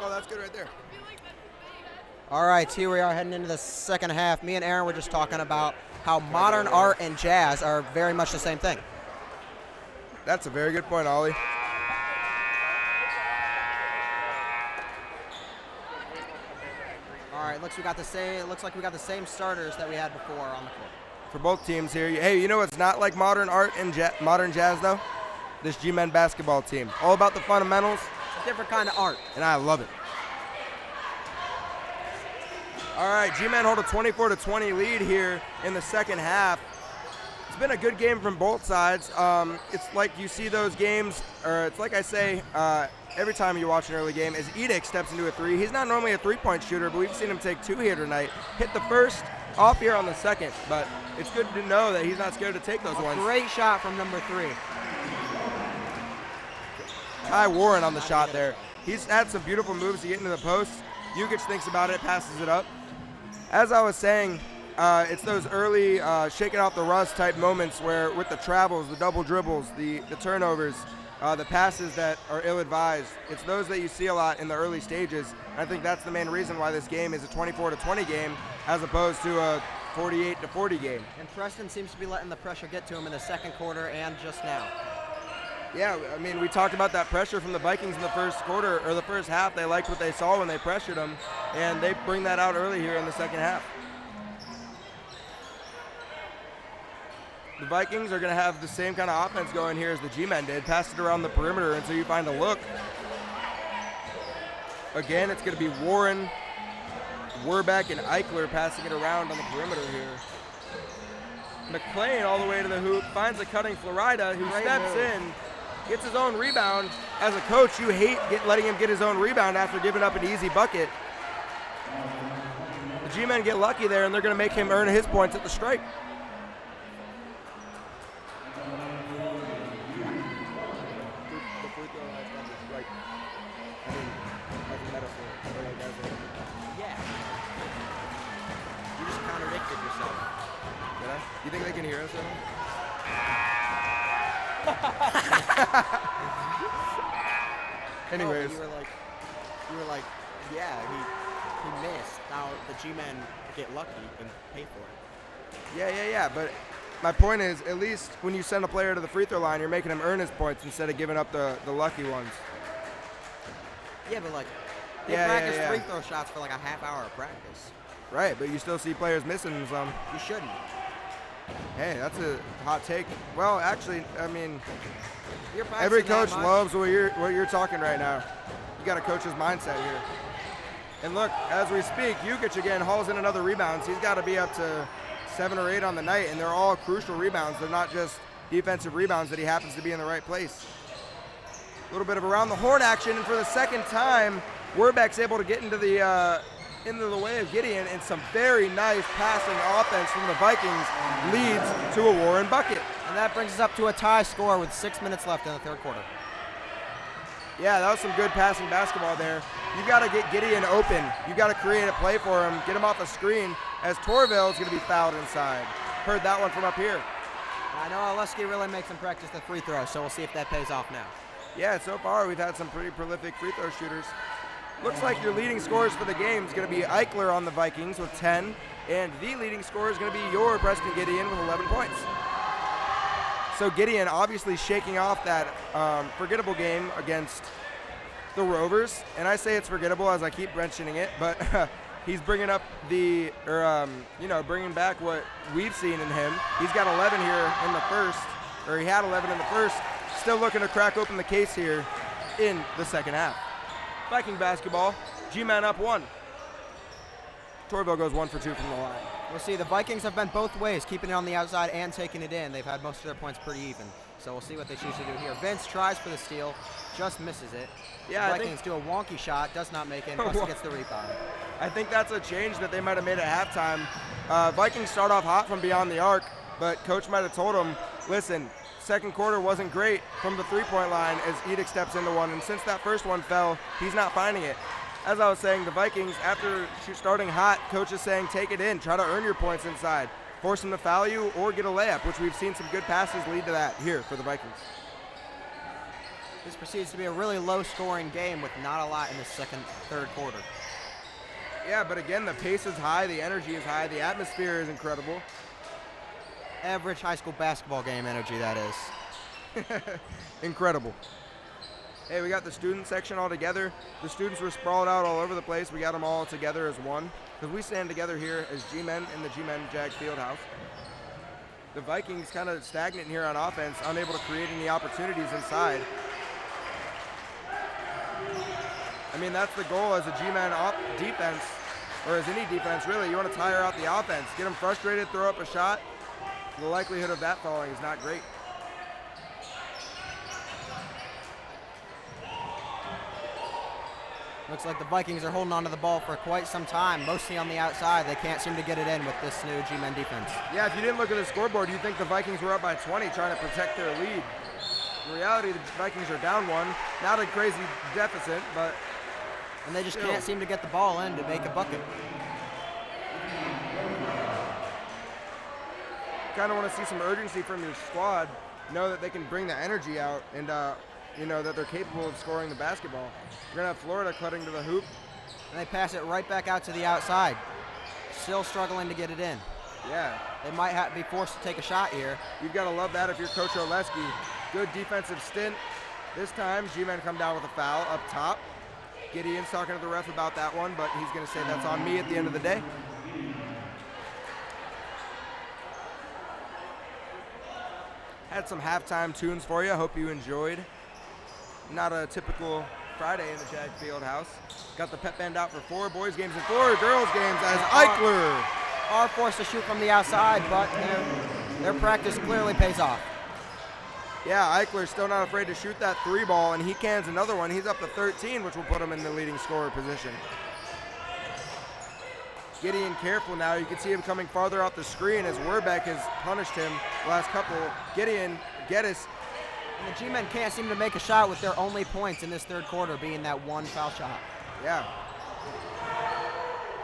Oh, that's good right there.
All right, here we are heading into the second half. Me and Aaron were just talking about how modern art and jazz are very much the same thing.
That's a very good point, Ollie.
All right, looks like we got the same starters that we had before on the court.
For both teams here. Hey, you know what's not like modern art and modern jazz, though? This G-Men basketball team. All about the fundamentals.
It's a different kind of art.
And I love it. All right, G-Men hold a 24-20 lead here in the second half. It's been a good game from both sides. It's like you see those games, or it's like I say every time you watch an early game, as Edic steps into a three. He's not normally a three-point shooter, but we've seen him take two here tonight. Hit the first, off here on the second, but it's good to know that he's not scared to take those ones.
Great shot from number 3.
Ty Warren on the shot there. He's had some beautiful moves to get into the post. Jukic thinks about it, passes it up. As I was saying, it's those early shaking off the rust type moments where with the travels, the double dribbles, the turnovers, the passes that are ill-advised, it's those that you see a lot in the early stages. I think that's the main reason why this game is a 24-20 game as opposed to a 48-40 game.
And Preston seems to be letting the pressure get to him in the second quarter and just now.
Yeah, I mean, we talked about that pressure from the Vikings in the first quarter, or the first half. They liked what they saw when they pressured them, and they bring that out early here in the second half. The Vikings are going to have the same kind of offense going here as the G-Men did. Pass it around the perimeter until you find a look. Again, it's going to be Warren, Werbeck, and Eichler passing it around on the perimeter here. McClain all the way to the hoop, finds a cutting Florida who steps in, gets his own rebound. As a coach, you hate letting him get his own rebound after giving up an easy bucket. The G-Men get lucky there, and they're going to make him earn his points at the stripe.
Yeah. You just contradicted yourself.
Did I? You think they can hear us at all? Anyways.
Oh, you were like, yeah, he missed. Now the G-Men get lucky and pay for it.
Yeah. But my point is, at least when you send a player to the free throw line, you're making him earn his points instead of giving up the lucky ones.
Yeah, but like, they practice free throw shots for like a half hour of practice.
Right, but you still see players missing some.
You shouldn't.
Hey, that's a hot take. Well, actually, I mean,
You're practicing
every
that
coach
much.
loves what you're talking right now. You got a coach's mindset here. And look, as we speak, Jukic again hauls in another rebound. So he's got to be up to 7 or 8 on the night, and they're all crucial rebounds. They're not just defensive rebounds that he happens to be in the right place. A little bit of around the horn action, and for the second time, Werbeck's able to get into the way of Gideon, and some very nice passing offense from the Vikings leads to a Warren bucket.
And that brings us up to a tie score with 6 minutes left in the third quarter.
Yeah, that was some good passing basketball there. You got to get Gideon open. You got to create a play for him, get him off a screen, as Torvald's going to be fouled inside. Heard that one from up here.
I know Oleski really makes him practice the free throw, so we'll see if that pays off now.
Yeah, so far we've had some pretty prolific free throw shooters. Looks like your leading scorers for the game is going to be Eichler on the Vikings with 10, and the leading scorer is going to be your Preston Gideon with 11 points. So Gideon obviously shaking off that forgettable game against the Rovers, and I say it's forgettable as I keep mentioning it, but he's bringing up bringing back what we've seen in him. He's got 11 here in the first, or he had 11 in the first. Still looking to crack open the case here in the second half. Viking basketball, G-Man up 1. Torvald goes 1 for 2 from the line.
We'll see. The Vikings have been both ways, keeping it on the outside and taking it in. They've had most of their points pretty even. So we'll see what they choose to do here. Vince tries for the steal, just misses it.
Yeah,
the Vikings do a wonky shot, does not make it, and Preston gets the rebound.
I think that's a change that they might have made at halftime. Vikings start off hot from beyond the arc, but coach might have told them, listen, second quarter wasn't great from the three-point line as Edic steps into one, and since that first one fell, he's not finding it. As I was saying, the Vikings, after starting hot, coach is saying take it in, try to earn your points inside, force them to foul you or get a layup, which we've seen some good passes lead to that here for the Vikings.
This proceeds to be a really low-scoring game with not a lot in the third quarter.
Yeah, but again, the pace is high, the energy is high, the atmosphere is incredible.
Average high school basketball game energy, that is.
Incredible. Hey, we got the student section all together. The students were sprawled out all over the place. We got them all together as one, because we stand together here as G-Men in the G-Men Jag Field House. The Vikings kind of stagnant here on offense, unable to create any opportunities inside. I mean, that's the goal as a G-Men defense, or as any defense really. You want to tire out the offense, get them frustrated, throw up a shot. The likelihood of that falling is not great.
Looks like the Vikings are holding on to the ball for quite some time, mostly on the outside. They can't seem to get it in with this new G-Men defense.
Yeah, if you didn't look at the scoreboard, you'd think the Vikings were up by 20 trying to protect their lead. In reality, the Vikings are down one. Not a crazy deficit, but...
And they just can't seem to get the ball in to make a bucket.
Kind of want to see some urgency from your squad, know that they can bring the energy out, and you know that they're capable of scoring the basketball. We're going to have Florida cutting to the hoop.
And they pass it right back out to the outside. Still struggling to get it in.
Yeah.
They might be forced to take a shot here.
You've got to love that if you're Coach Oleski. Good defensive stint. This time, G-Men come down with a foul up top. Gideon's talking to the ref about that one, but he's going to say that's on me at the end of the day. Had some halftime tunes for you. Hope you enjoyed. Not a typical Friday in the Jag Field House. Got the pep band out for 4 boys games and 4 girls games as Eichler
are forced to shoot from the outside, but their practice clearly pays off.
Yeah, Eichler's still not afraid to shoot that 3 ball, and he cans another one. He's up to 13, which will put him in the leading scorer position. Gideon careful now. You can see him coming farther off the screen as Werbeck has punished him the last couple. Gideon, Geddes.
And the G-Men can't seem to make a shot with their only points in this third quarter being that 1 foul shot.
Yeah.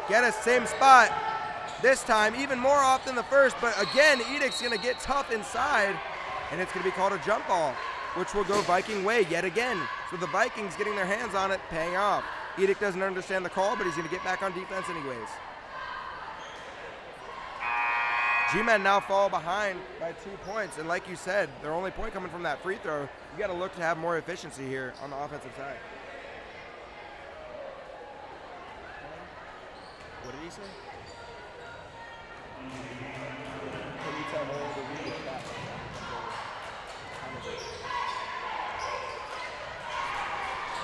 Geddes, same spot. This time, even more off than the first, but again, Edic's going to get tough inside, and it's going to be called a jump ball, which will go Viking way yet again. So the Vikings getting their hands on it, paying off. Edic doesn't understand the call, but he's going to get back on defense anyways. G-Men now fall behind by 2 points, and like you said, their only point coming from that free throw. You got to look to have more efficiency here on the offensive side.
What did he say? Can you tell her to read the chat?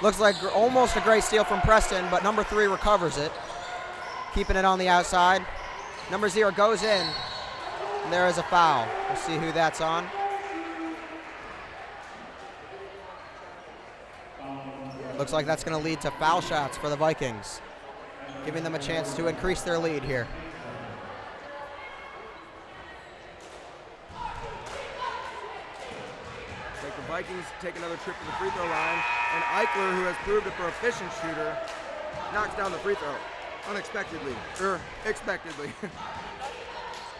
Looks like almost a great steal from Preston, but number 3 recovers it, keeping it on the outside. Number 0 goes in. And there is a foul. We'll see who that's on. Looks like that's going to lead to foul shots for the Vikings, giving them a chance to increase their lead here.
Like the Vikings take another trip to the free throw line, and Eichler, who has proved a proficient shooter, knocks down the free throw unexpectedly, or expectedly.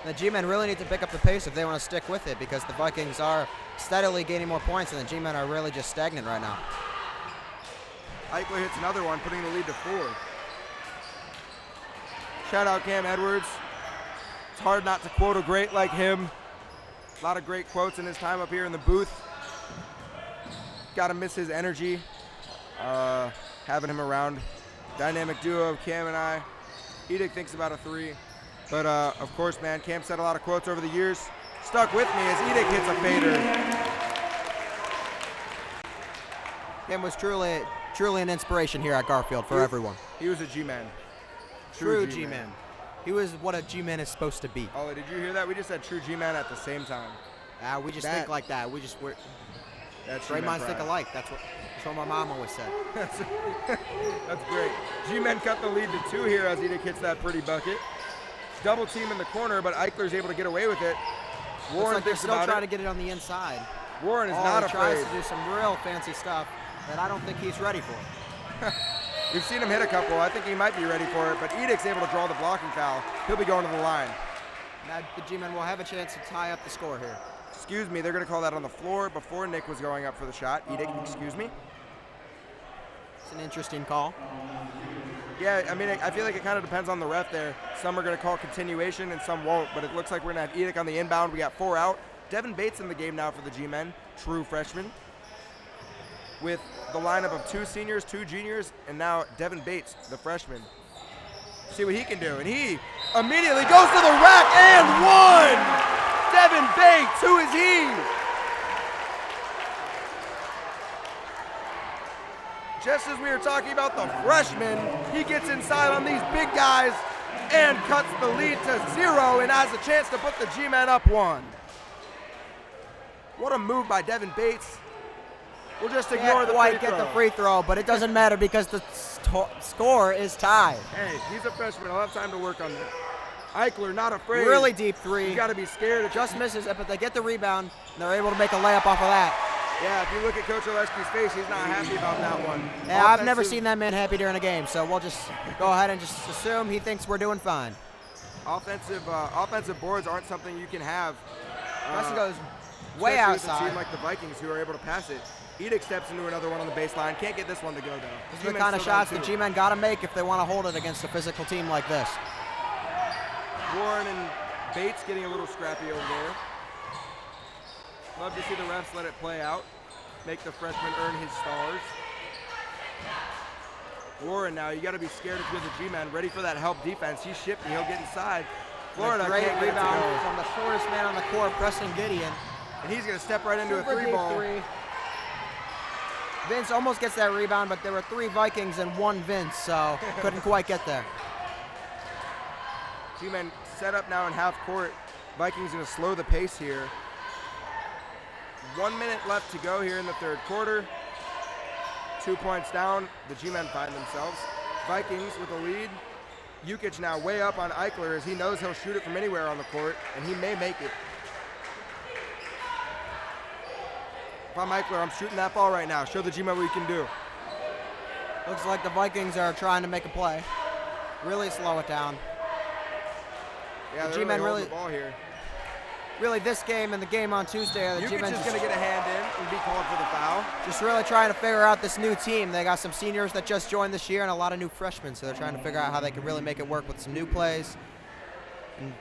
The G-Men really need to pick up the pace if they want to stick with it, because the Vikings are steadily gaining more points, and the G-Men are really just stagnant right now.
Eichler hits another one, putting the lead to 4. Shout out Cam Edwards. It's hard not to quote a great like him. A lot of great quotes in his time up here in the booth. Gotta miss his energy, having him around. Dynamic duo of Cam and I. Edic thinks about a 3. But, of course, man, Cam said a lot of quotes over the years. Stuck with me as Edic hits a fader.
Cam was truly an inspiration here at Garfield for everyone.
He was a G-Man.
True G-Man. He was what a G-Man is supposed to be.
Ollie, did you hear that? We just said true G-Man at the same time.
We just think like that.
That's
great minds
pride.
think alike. That's what my mom always said.
That's great. G-Men cut the lead to 2 here as Edic hits that pretty bucket. Double team in the corner, but Eichler's able to get away with it. Warren
like they're
thinks
still
about
trying
it.
to get it on the inside.
Warren is not
he
afraid.
tries to do some real fancy stuff that I don't think he's ready for.
We've seen him hit a couple. I think he might be ready for it, but Edic's able to draw the blocking foul. He'll be going to the line.
Now the G-Men will have a chance to tie up the score here.
excuse me, they're going to call that on the floor before Nick was going up for the shot. Edict, excuse me.
It's an interesting call.
Yeah, I mean, I feel like it kind of depends on the ref there. Some are going to call continuation and some won't, but it looks like we're going to have Edict on the inbound. We got 4 out. Devin Bates in the game now for the G-Men, true freshman, with the lineup of 2 seniors, 2 juniors, and now Devin Bates, the freshman. See what he can do, and he immediately goes to the rack and one! Devin Bates, who is he? Just as we were talking about the freshman, he gets inside on these big guys and cuts the lead to 0 and has a chance to put the G-Men up 1. What a move by Devin Bates. We'll just ignore the free throw.
Get the free throw, but it doesn't matter because the score is tied.
Hey, he's a freshman. I'll have time to work on that. Eichler, not afraid.
Really deep three.
You got to be scared.
Just misses it, but they get the rebound, and they're able to make a layup off of that.
Yeah, if you look at Coach Oleski's face, he's not happy about that one.
Yeah, I've never seen that man happy during a game, so we'll just go ahead and just assume he thinks we're doing fine.
Offensive boards aren't something you can have.
Preston goes way
especially with a
outside.
team like the Vikings who are able to pass it. Edict steps into another one on the baseline. Can't get this one to go, though.
These are the kind of shots the G-Men got to make if they want to hold it against a physical team like this.
Warren and Bates getting a little scrappy over there. Love to see the refs let it play out. Make the freshman earn his stars. Warren now, you got to be scared if you're the G-Man. Ready for that help defense. He's shifty. He'll get inside. Florida
Great
can't get it to
rebound
go.
from the shortest man on the court, Preston Gideon.
And he's going to step right into a
Super
3
deep
ball.
three. Vince almost gets that rebound, but there were 3 Vikings and 1 Vince, so couldn't quite get there.
G-Men set up now in half court. Vikings going to slow the pace here. 1 minute left to go here in the third quarter. 2 points down. The G-Men find themselves. Vikings with a lead. Jukic now way up on Eichler as he knows he'll shoot it from anywhere on the court, and he may make it. If I'm Eichler, I'm shooting that ball right now. Show the G-Men what you can do.
Looks like the Vikings are trying to make a play. Really slow it down.
Yeah,
The
they're
G-Men
really holding
really-
the ball here.
Really, this game and the game on Tuesday, the
Jukic
G-Men
is
just,
going to get a hand in and be called for the foul.
just really trying to figure out this new team. They got some seniors that just joined this year and a lot of new freshmen, so they're trying to figure out how they can really make it work with some new plays and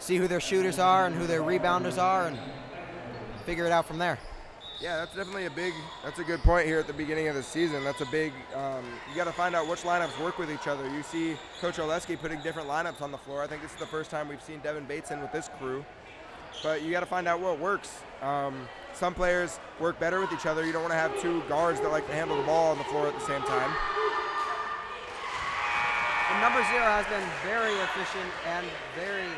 see who their shooters are and who their rebounders are and figure it out from there.
Yeah, that's definitely that's a good point here at the beginning of the season. That's a big, you got to find out which lineups work with each other. You see Coach Oleski putting different lineups on the floor. I think this is the first time we've seen Devin Bates in with this crew. But you got to find out what works. Some players work better with each other. You don't want to have 2 guards that like to handle the ball on the floor at the same time.
And number 0 has been very efficient and very,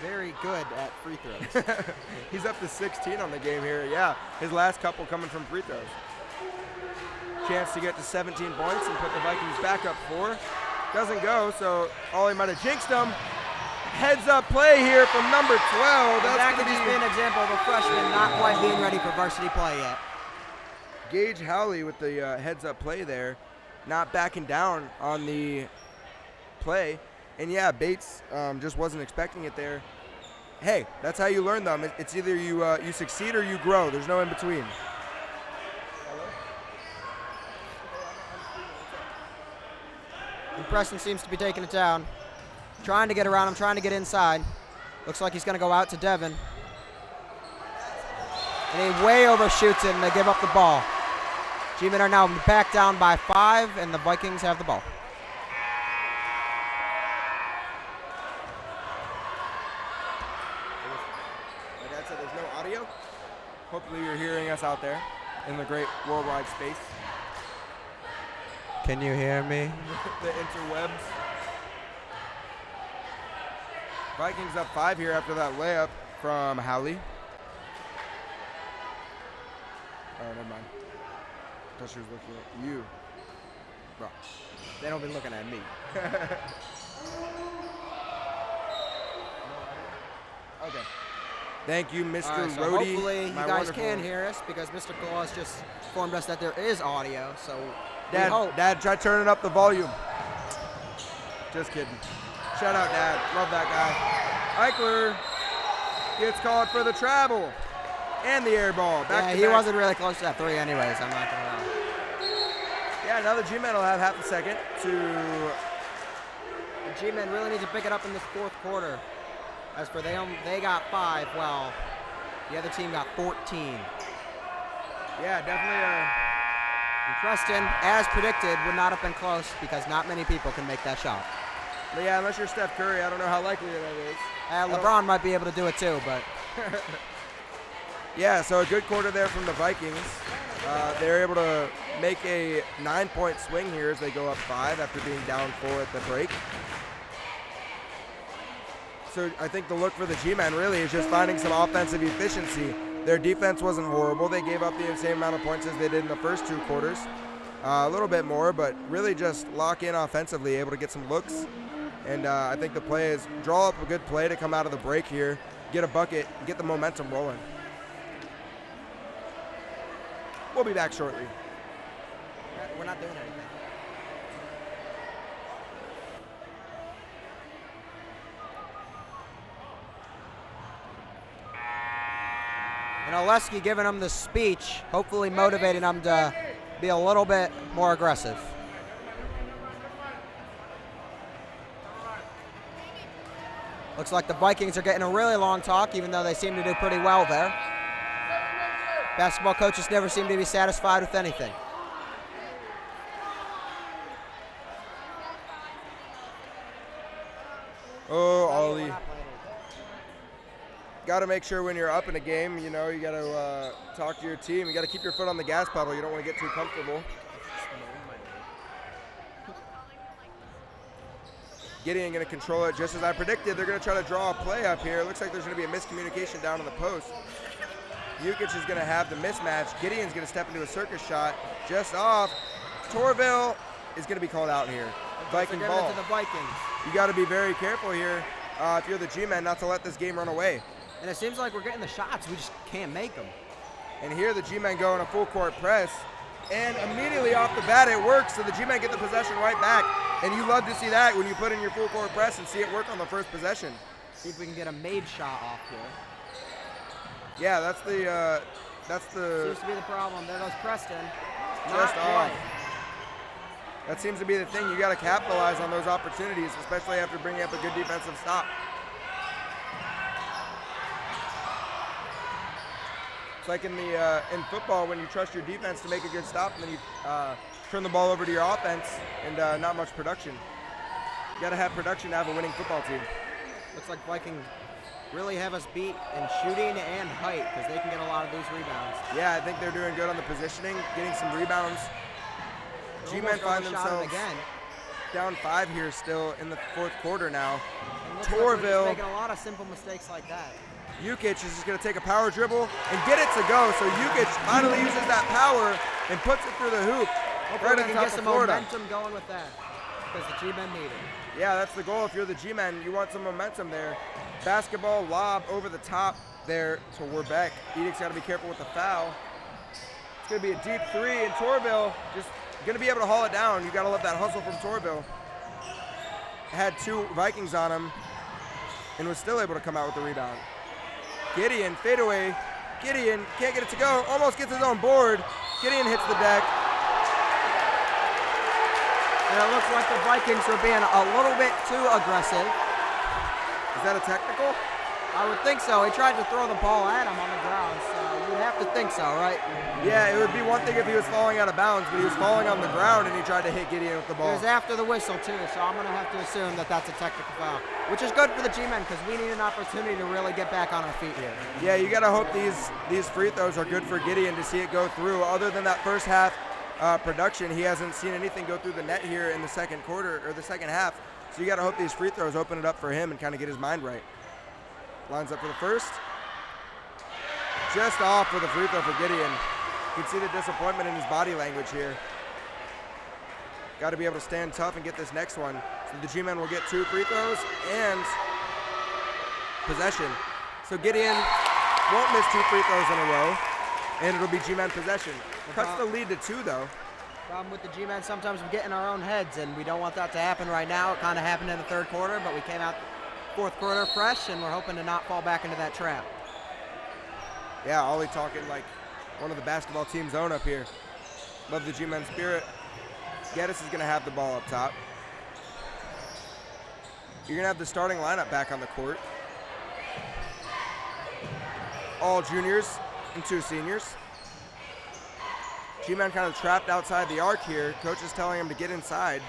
very good at free throws.
He's up to 16 on the game here. Yeah, his last couple coming from free throws. Chance to get to 17 points and put the Vikings back up 4. Doesn't go, so Ollie might have jinxed him. Heads up play here from number 12.
That could just be an example of a freshman not quite being ready for varsity play yet.
Gage Howley with the heads up play there, not backing down on the play. And yeah, Bates just wasn't expecting it there. Hey, that's how you learn them. It's either you succeed or you grow. There's no in between.
And Preston seems to be taking it down. Trying to get around him, trying to get inside. Looks like he's going to go out to Devin. And he way overshoots it, and they give up the ball. G-Men are now back down by 5, and the Vikings have the ball.
My dad said there's no audio. Hopefully you're hearing us out there in the great worldwide space.
Can you hear me?
The interwebs. Vikings up 5 here after that layup from Howley. Oh, never mind. I thought she was looking at you. Bro.
They don't be looking at me.
Okay. Thank you, Mr.
All right, so
Rohde.
hopefully you
my
guys
wonderful-
can hear us because Mr. Claus just informed us that there is audio. So
Dad,
we hope.
Dad, try turning up the volume. Just kidding. Shout out, Dad. Love that guy. Eichler. gets called for the travel and the air ball. Back
Yeah,
to
he
back.
wasn't really close to that 3 anyways, I'm not gonna lie.
Yeah, now the G-Men will have half a second to.
The G-Men really need to pick it up in this 4th quarter. As for they got 5, well, the other team got 14.
Yeah, definitely.
And Preston, as predicted, would not have been close because not many people can make that shot.
Yeah, unless you're Steph Curry, I don't know how likely that is.
LeBron might be able to do it too, but
Yeah, so a good quarter there from the Vikings. They're able to make a 9-point swing here as they go up 5 after being down 4 at the break. So I think the look for the G-Men really is just finding some offensive efficiency. Their defense wasn't horrible. They gave up the same amount of points as they did in the first 2 quarters. A little bit more, but really just lock in offensively, able to get some looks. And I think the play is draw up a good play to come out of the break here, get a bucket, get the momentum rolling. We'll be back shortly.
we're not doing anything. And Oleski giving him the speech, hopefully motivating him to be a little bit more aggressive. Looks like the Vikings are getting a really long talk, even though they seem to do pretty well there. Basketball coaches never seem to be satisfied with anything.
Oh, Ollie. Got to make sure when you're up in a game, you know, you got to talk to your team. You got to keep your foot on the gas pedal. You don't want to get too comfortable. Gideon going to control it just as I predicted. They're going to try to draw a play up here. It looks like there's going to be a miscommunication down on the post. Yukic is going to have the mismatch. Gideon's going to step into a circus shot just off. Torville is going to be called out here. Viking ball.
To the Vikings.
You got to be very careful here if you're the G-Men not to let this game run away.
And it seems like we're getting the shots. We just can't make them.
And here the G-Men go in a full court press. And immediately off the bat it works, so the G-Men get the possession right back. And you love to see that when you put in your full court press and see it work on the first possession.
See if we can get a made shot off here.
Yeah, that's the
Seems to be the problem. There goes Preston.
just
Not
off.
quite.
That seems to be the thing. You got to capitalize on those opportunities, especially after bringing up a good defensive stop. It's like in football when you trust your defense to make a good stop and then you turn the ball over to your offense and not much production. You got to have production to have a winning football team.
Looks like Vikings really have us beat in shooting and height because they can get a lot of these rebounds.
Yeah, I think they're doing good on the positioning, getting some rebounds. G-Men find themselves
again.
down 5 here still in the 4th quarter now.
And looks like we're just
Torville.
making a lot of simple mistakes like that.
Yukic is just going to take a power dribble and get it to go. So Yukic finally uses that power and puts it through the hoop.
Hopefully
Right
we
on
can
top
get
of
some
Florida.
momentum going with that because the G-Men need it.
Yeah, that's the goal. If you're the G-Men, you want some momentum there. Basketball lob over the top there to Werbeck. Edic's got to be careful with the foul. It's going to be a deep 3, and Torville just going to be able to haul it down. You got to love that hustle from Torville. Had 2 Vikings on him and was still able to come out with the rebound. Gideon, fadeaway. Gideon can't get it to go. Almost gets his own board. Gideon hits the deck.
And it looks like the Vikings are being a little bit too aggressive.
Is that a technical?
I would think so. He tried to throw the ball at him on the ground, so you'd have to think so, right?
Yeah, it would be one thing if he was falling out of bounds, but he was falling on the ground and he tried to hit Gideon with the
It
ball.
was after the whistle, too, so I'm going to have to assume that that's a technical foul, which is good for the G-Men because we need an opportunity to really get back on our feet here.
Yeah, you got to hope these free throws are good for Gideon to see it go through. Other than that first half production, he hasn't seen anything go through the net here in the second quarter or the second half. So you got to hope these free throws open it up for him and kind of get his mind right. Lines up for the first. Just off for the free throw for Gideon. You can see the disappointment in his body language here. Got to be able to stand tough and get this next one. So the G-Men will get 2 free throws and possession. So Gideon won't miss 2 free throws in a row, and it'll be G-Men possession. Cuts the lead to 2, though.
Problem with the G-Men, sometimes we get in our own heads, and we don't want that to happen right now. It kind of happened in the 3rd quarter, but we came out fourth quarter fresh, and we're hoping to not fall back into that trap.
Yeah, Ollie talking like one of the basketball teams own up here. Love the G-Men spirit. Geddes is going to have the ball up top. You're going to have the starting lineup back on the court. All juniors and 2 seniors. G-Men kind of trapped outside the arc here. Coach is telling him to get inside.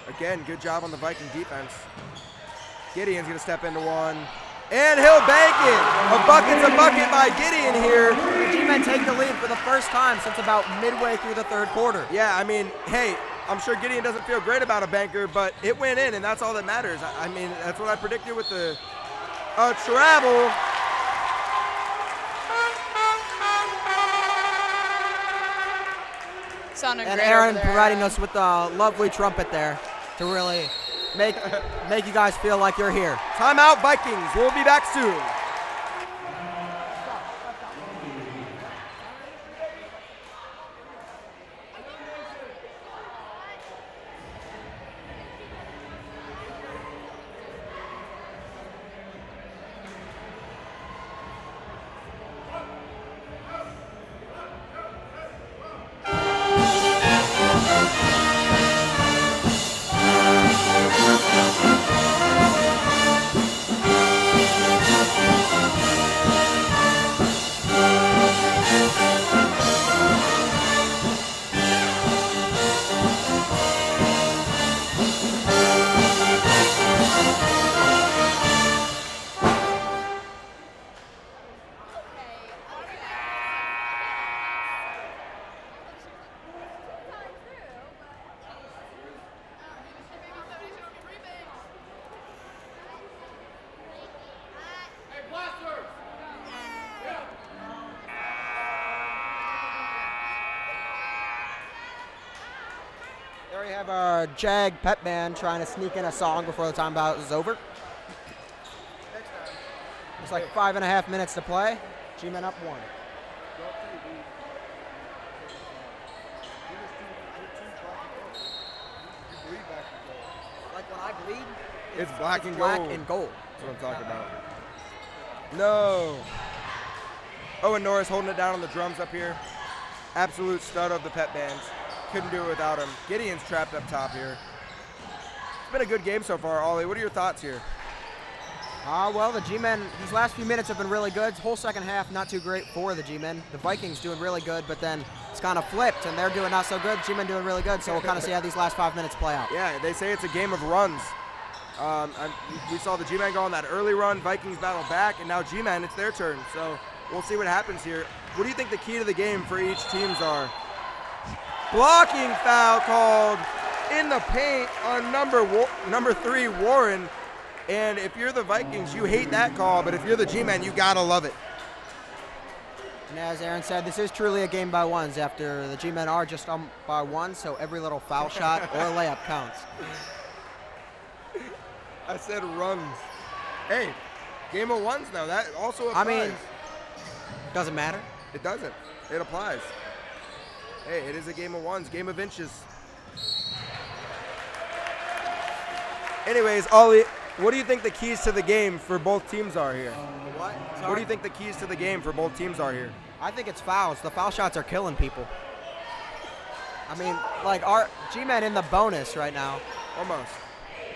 Again, good job on the Viking defense. Gideon's going to step into one. And he'll bank it. A bucket by Gideon here.
The G-Men take the lead for the first time since about midway through the third quarter.
Yeah, I mean, hey, I'm sure Gideon doesn't feel great about a banker, but it went in, and that's all that matters. I mean, that's what I predicted with the travel.
Sounding
And
great
Aaron
over there,
providing
Aaron.
us with a lovely trumpet there to really make you guys feel like you're here.
Timeout, Vikings. We'll be back soon.
There we have our Jag pep band trying to sneak in a song before the timeout is over. It's like 5.5 minutes to play. G-Men up 1. Like when I bleed,
It's black and
black
gold.
and gold.
That's what I'm talking about. No. Owen Norris holding it down on the drums up here. Absolute stud of the pep bands. Couldn't do it without him. Gideon's trapped up top here. It's been a good game so far, Ollie. What are your thoughts here?
Well, the G-Men, these last few minutes have been really good. Whole second half, not too great for the G-Men. The Vikings doing really good, but then it's kind of flipped, and they're doing not so good. G-Men doing really good, so we'll kind of see how these last 5 minutes play out.
Yeah, they say it's a game of runs. We saw the G-Men go on that early run. Vikings battle back, and now G-Men, it's their turn. So we'll see what happens here. What do you think the key to the game for each teams are? Blocking foul called in the paint on number 3, Warren. And if you're the Vikings, you hate that call, but if you're the G-Men, you gotta love it.
And as Aaron said, this is truly a game by ones after the G-Men are just by one, so every little foul shot or layup counts.
I said runs. Hey, game of ones now. That also applies.
I mean, doesn't matter.
It doesn't. It applies. Hey, it is a game of ones, game of inches. Anyways, Ollie, what do you think the keys to the game for both teams are here?
What?
What do you think the keys to the game for both teams are here?
I think it's fouls. The foul shots are killing people. I mean, like our G-Men in the bonus right now.
Almost.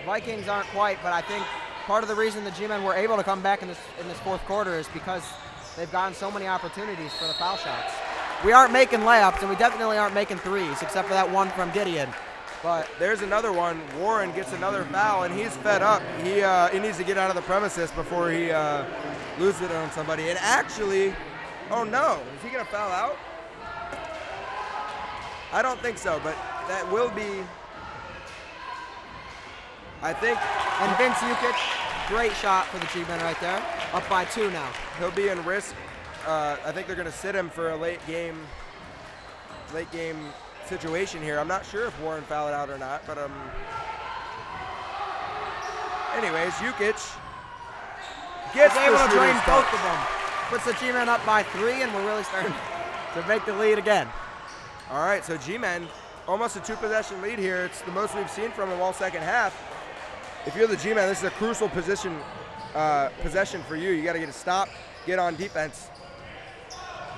Vikings aren't quite, but I think part of the reason the G-Men were able to come back in this fourth quarter is because they've gotten so many opportunities for the foul shots. We aren't making layups, and we definitely aren't making threes, except for that one from Gideon. But
there's another one. Warren gets another foul, and he's fed up. He needs to get out of the premises before he loses it on somebody. And actually, oh no, is he going to foul out? I don't think so, but that will be, I think.
And Vince Jukic, great shot for the G-Men right there. Up by 2 now.
He'll be in risk. I think they're going to sit him for a late game situation here. I'm not sure if Warren fouled out or not, but anyways, Jukic gets
able to drain
touch.
both of them. Puts the G-Men up by 3, and we're really starting to make the lead again.
All right, so G-Men almost a 2-possession lead here. It's the most we've seen from them all second half. if you're the G-Man, this is a crucial possession for you. You got to get a stop, get on defense.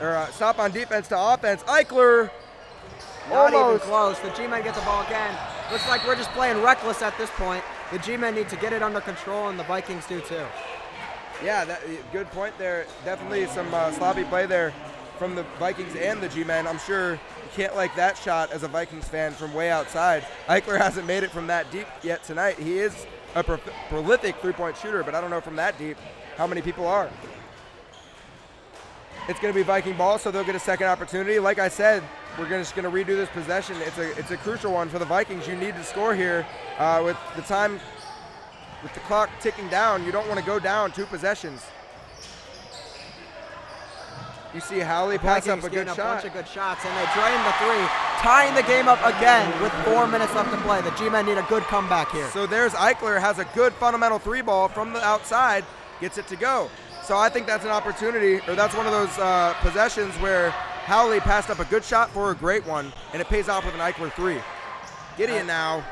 Or stop on defense to offense. Eichler.
Not even
Almost.
close. The G-Men get the ball again. Looks like we're just playing reckless at this point. The G-Men need to get it under control, and the Vikings do too.
Yeah, good point there. Definitely some sloppy play there from the Vikings and the G-Men. I'm sure you can't like that shot as a Vikings fan from way outside. Eichler hasn't made it from that deep yet tonight. He is a prolific three-point shooter, but I don't know from that deep how many people are. It's going to be Viking ball, so they'll get a second opportunity. Like I said, we're just going to redo this possession. It's a crucial one for the Vikings. You need to score here with the clock ticking down. You don't want to go down 2 possessions. You see Howley pass up a good shot.
A bunch of good shots, and they drain the 3, tying the game up again with 4 minutes left to play. The G-Men need a good comeback here.
So there's Eichler, has a good fundamental 3 ball from the outside, gets it to go. So I think that's an opportunity, or that's one of those possessions where Howley passed up a good shot for a great one, and it pays off with an Eichler 3. Gideon now.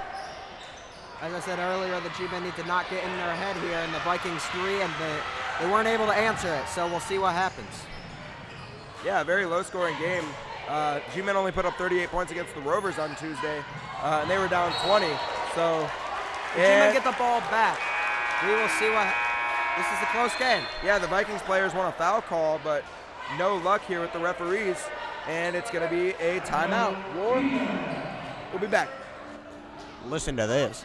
As I said earlier, the G-Men need to not get in their head here, and the Vikings 3, and they weren't able to answer it, so we'll see what happens.
Yeah, very low-scoring game. G-Men only put up 38 points against the Rovers on Tuesday, and they were down 20. So,
the G-Men get the ball back. We will see what. This is a close game.
Yeah, the Vikings players want a foul call, but no luck here with the referees, and it's going to be a timeout. We'll be back.
Listen to this.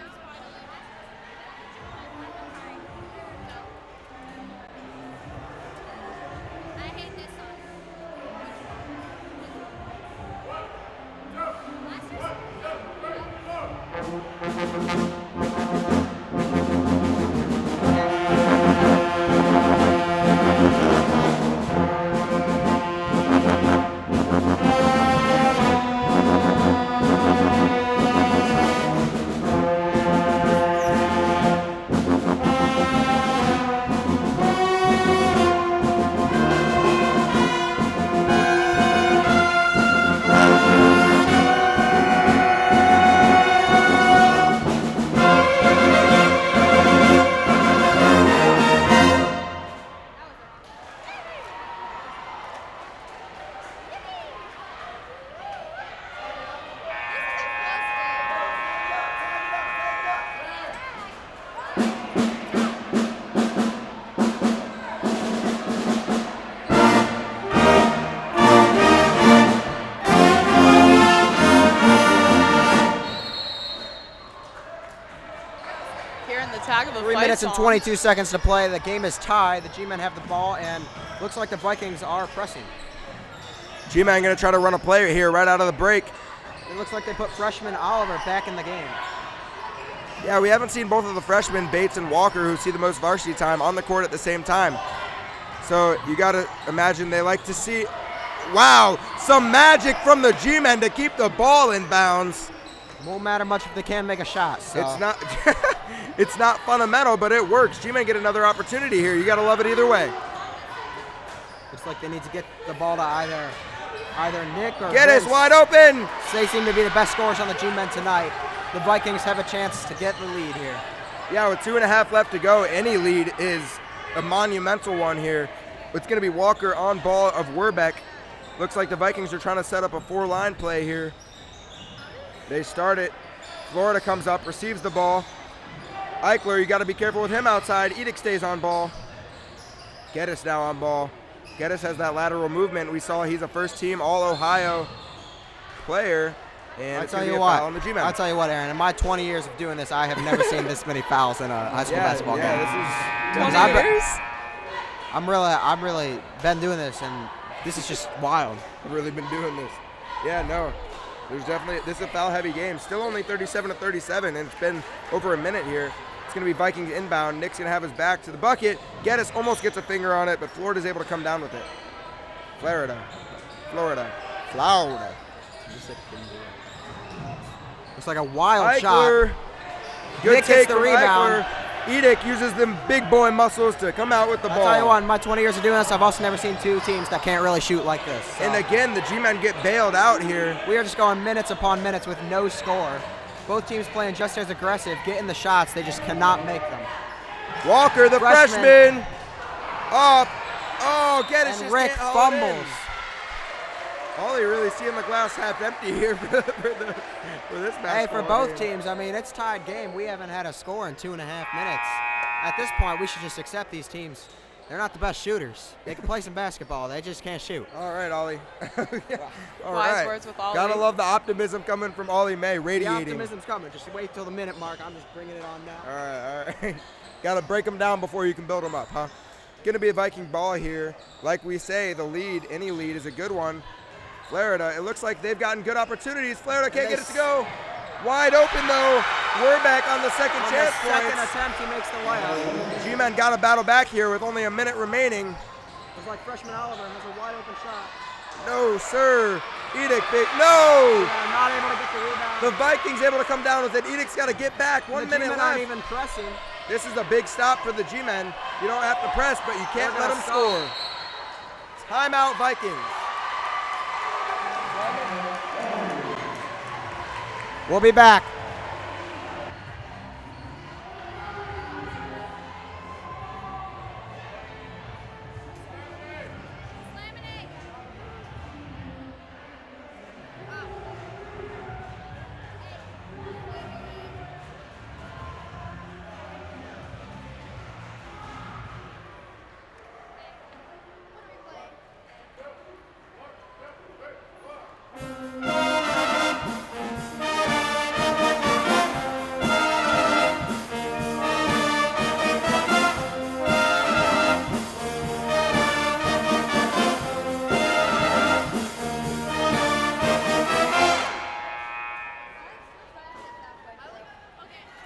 Tag of a
3
fight
minutes and
song.
22 seconds to play. The game is tied. The G-Men have the ball, and looks like the Vikings are pressing.
G-Man going to try to run a play here right out of the break.
It looks like they put freshman Oliver back in the game.
Yeah, we haven't seen both of the freshmen, Bates and Walker, who see the most varsity time, on the court at the same time. So you got to imagine they like to see, wow, some magic from the G-Men to keep the ball in bounds.
Won't matter much if they can't make a shot. So.
It's not it's not fundamental, but it works. G-Men get another opportunity here. You got to love it either way.
Looks like they need to get the ball to either Nick or
Get
Vince.
us wide open.
They seem to be the best scorers on the G-Men tonight. The Vikings have a chance to get the lead here.
Yeah, with 2.5 left to go, any lead is a monumental one here. It's going to be Walker on ball of Werbeck. Looks like the Vikings are trying to set up a 4-line play here. They start it. Florida comes up, receives the ball. Eichler, you got to be careful with him outside. Edick stays on ball. Geddes now on ball. Geddes has that lateral movement. We saw he's a first-team All-Ohio player. And
I'll
it's
tell
gonna
you
be a
what.
foul on the G-Men.
I'll tell you what, Aaron. In my 20 years of doing this, I have never seen this many fouls in a high school basketball game.
This is
20 years?
I'm really been doing this, and this is just wild.
I've really been doing this. Yeah, no. There's definitely, this is a foul-heavy game. Still only 37-37, and it's been over a minute here. It's going to be Vikings inbound. Nick's going to have his back to the bucket. Geddes almost gets a finger on it, but Florida's able to come down with it. Florida.
Looks like a wild
Eichler.
shot.
Good
Nick
take
gets the
from
rebound.
Eichler. Edick uses them big boy muscles to come out with the ball.
I'll tell you what, in my 20 years of doing this, I've also never seen two teams that can't really shoot like this. So
And again, the G-Men get bailed out here.
we are just going minutes upon minutes with no score. Both teams playing just as aggressive, getting the shots. They just cannot make them.
Walker, the freshman. Off. Oh, Geddes
And
just
Rick
can't haul it in.
fumbles.
Ollie really seeing the glass half empty here for this match.
Hey, for both teams, I mean, it's tied game. We haven't had a score in 2.5 minutes. At this point, we should just accept these teams. They're not the best shooters. They can play some basketball. They just can't shoot.
All right, Ollie. All
Wise
right.
words with Ollie.
Gotta love the optimism coming from Ollie May,
The
radiating.
optimism's coming. Just wait till the minute mark. I'm just bringing it on now.
All right. Gotta break them down before you can build them up, huh? Gonna be a Viking ball here. Like we say, the lead, any lead, is a good one. Florida, it looks like they've gotten good opportunities. Florida can't get it to go. Wide open, though. We're back on the second
On
chance
the second
points.
attempt, he makes the layup.
G-Men got to battle back here with only a minute remaining.
It's like freshman Oliver has a wide open shot.
No, sir. Edict, big. No!
And not able to get the rebound.
The Vikings able to come down with it. Edict's got to get back. 1 minute
G-Men
left.
aren't even pressing.
This is a big stop for the G-Men. You don't have to press, but you can't
They're
let
gonna
them
stop.
score. Timeout, Vikings.
We'll be back.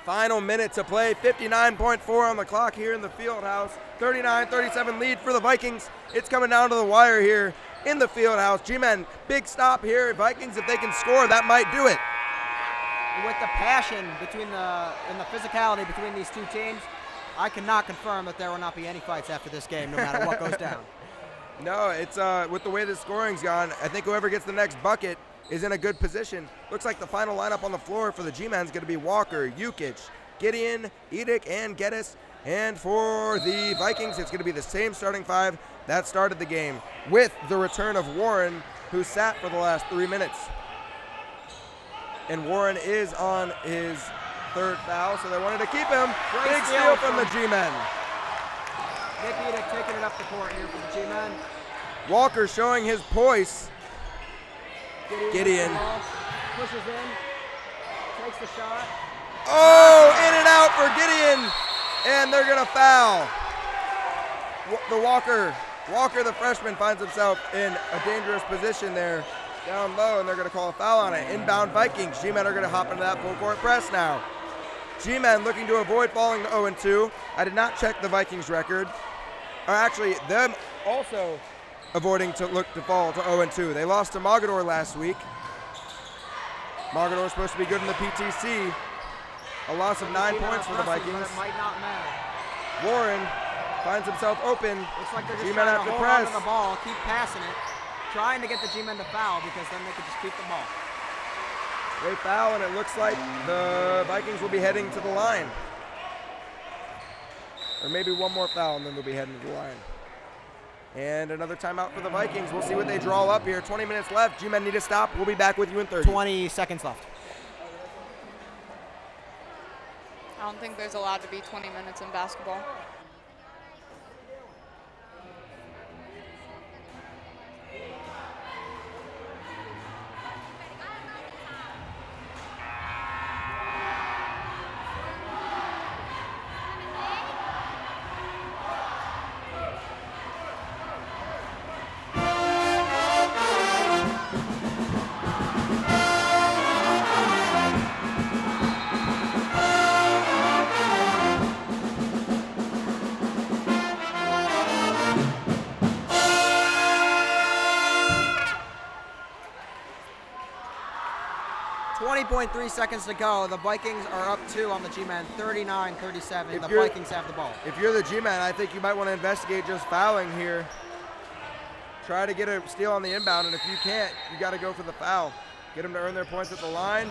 Final minute to play, 59.4 on the clock here in the field house. 39-37 lead for the Vikings. It's coming down to the wire here in the field house. G-Men, big stop here. Vikings, if they can score, that might do it.
With the passion and the physicality between these two teams, I cannot confirm that there will not be any fights after this game, no matter what goes down.
No, it's with the way the scoring's gone, I think whoever gets the next bucket is in a good position. Looks like the final lineup on the floor for the G-Men is going to be Walker, Jukic, Gideon, Edic, and Geddes. And for the Vikings, it's going to be the same starting five that started the game, with the return of Warren, who sat for the last 3 minutes. And Warren is on his third foul, so they wanted to keep him. Big steal from the G-Men.
Nick Edic taking it up the court here for the G-Men.
Walker showing his poise. Gideon.
Pushes in, takes the shot.
Oh, in and out for Gideon, and they're gonna foul. Walker, the freshman, finds himself in a dangerous position there, down low, and they're gonna call a foul on it. Inbound Vikings. G-Men are gonna hop into that full court press now. G-Men looking to avoid falling to 0-2. I did not check the Vikings record. Or actually, them also avoiding to look to fall to 0-2. They lost to Mogador last week. Mogador was supposed to be good in the PTC. A loss of 9 points for the Vikings.
But it might not matter.
Warren finds himself open.
Looks like they're just
G-Men
trying
have
to
to
hold on
press.
to the ball, keep passing it, trying to get the G-Men to foul because then they could just keep the ball.
They foul, and it looks like the Vikings will be heading to the line. Or maybe one more foul, and then they'll be heading to the line. And another timeout for the Vikings. We'll see what they draw up here. 20 minutes left. G-Men need to stop. We'll be back with you in 30.
20 seconds left.
I don't think there's allowed to be 20 minutes in basketball.
.3 seconds to go. The Vikings are up 2 on the G-Men, 39-37. The Vikings have the ball.
If you're the G-Men, I think you might want to investigate just fouling here. Try to get a steal on the inbound, and if you can't, you got to go for the foul. Get them to earn their points at the line.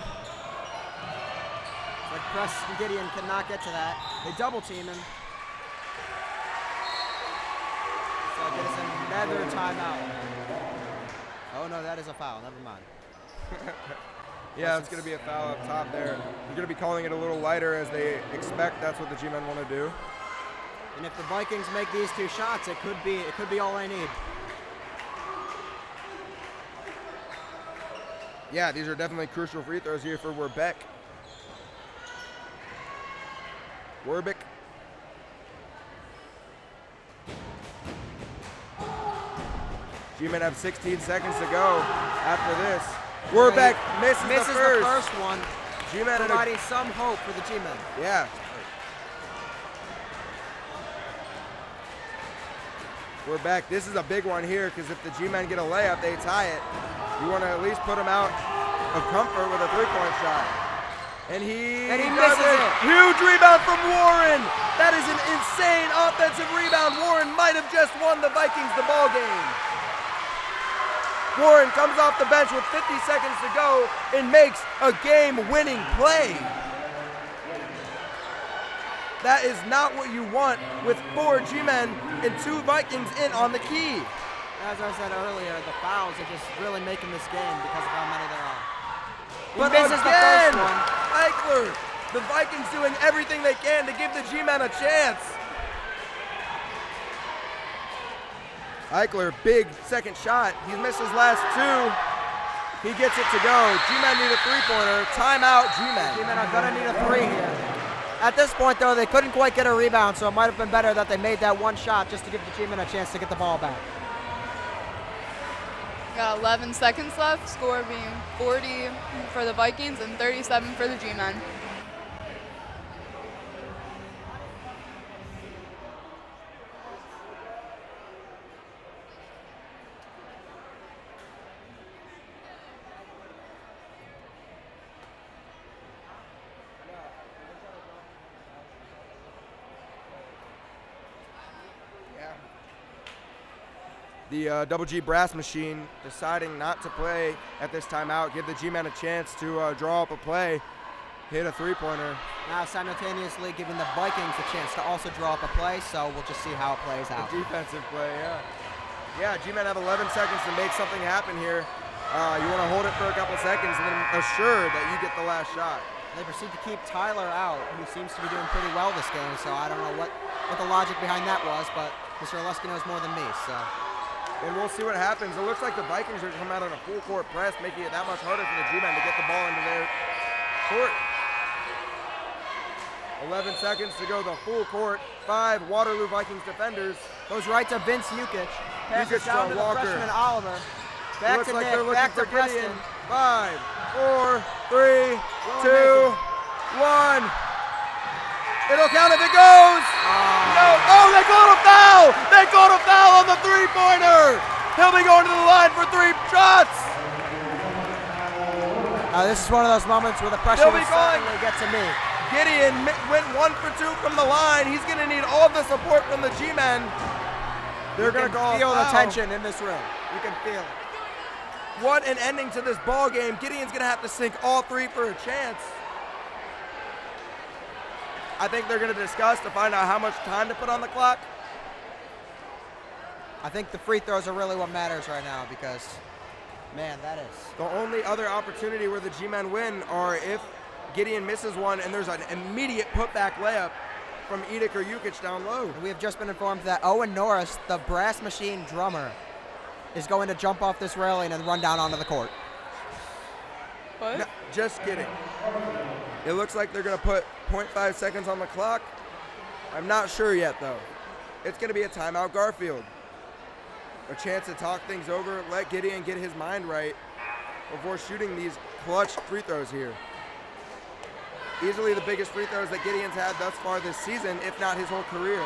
Like Preston Gideon cannot get to that. They double team him. So it is another timeout. Oh no, that is a foul. Never mind.
Yeah, it's going to be a foul up top there. You're going to be calling it a little lighter as they expect that's what the G-Men want to do.
And if the Vikings make these 2 shots, it could be all I need.
Yeah, these are definitely crucial free throws here for Werbeck. G-Men have 16 seconds to go after this. Werbeck misses the first
one.
G-Men
providing some hope for the G-Men.
Yeah. Werbeck, this is a big one here because if the G-Men get a layup, they tie it. You want to at least put them out of comfort with a 3-point shot. And he
misses it.
Huge rebound from Warren. That is an insane offensive rebound. Warren might have just won the Vikings the ball game. Warren comes off the bench with 50 seconds to go and makes a game-winning play. That is not what you want with 4 G-Men and 2 Vikings in on the key.
As I said earlier, the fouls are just really making this game because of how many there are.
But
misses the
again,
first one.
Eichler, the Vikings doing everything they can to give the G-Men a chance. Eichler, big second shot. He missed his last 2. He gets it to go. G-Men need a 3-pointer. Timeout, G-Men.
G-Men are gonna need a 3 here. At this point, though, they couldn't quite get a rebound, so it might have been better that they made that 1 shot just to give the G-Men a chance to get the ball back.
Got 11 seconds left, score being 40 for the Vikings and 37 for the G-Men.
The Double G brass machine deciding not to play at this timeout, give the G-Men a chance to draw up a play, hit a 3-pointer.
Now simultaneously giving the Vikings a chance to also draw up a play, so we'll just see how it plays out.
A defensive play, yeah. Yeah, G-Men have 11 seconds to make something happen here. You want to hold it for a couple seconds and then assure that you get the last shot.
They proceed to keep Tyler out, who seems to be doing pretty well this game, so I don't know what the logic behind that was, but Mr. Oleski knows more than me, so.
And we'll see what happens. It looks like the Vikings are going to come out on a full court press, making it that much harder for the G-Men to get the ball into their court. 11 seconds to go, the full court. 5 Waterloo Vikings defenders.
Goes right to Vince Jukic. Passes
Jukic
down to the
Walker.
freshman Oliver. Back
Looks
to
like
Nick,
they're looking
back
for
to Preston.
Gideon. 5, 4, 3, 2, 1. It'll count if it goes. No. Oh, they called a foul. They called a foul on the 3-pointer. He'll be going to the line for 3 shots.
This is one of those moments where the pressure will certainly get to me.
Gideon went 1 for 2 from the line. He's going to need all the support from the G-Men. They're going to call a foul.
Feel the tension in this room. You can feel it.
What an ending to this ball game. Gideon's going to have to sink all 3 for a chance. I think they're going to discuss to find out how much time to put on the clock.
I think the free throws are really what matters right now because, man, that is.
The only other opportunity where the G-Men win are if Gideon misses one and there's an immediate putback layup from Edick or Jukic down low.
We have just been informed that Owen Norris, the brass machine drummer, is going to jump off this railing and run down onto the court.
What?
No, just kidding. It looks like they're going to put 0.5 seconds on the clock. I'm not sure yet, though. It's going to be a timeout Garfield. A chance to talk things over, let Gideon get his mind right before shooting these clutch free throws here. Easily the biggest free throws that Gideon's had thus far this season, if not his whole career.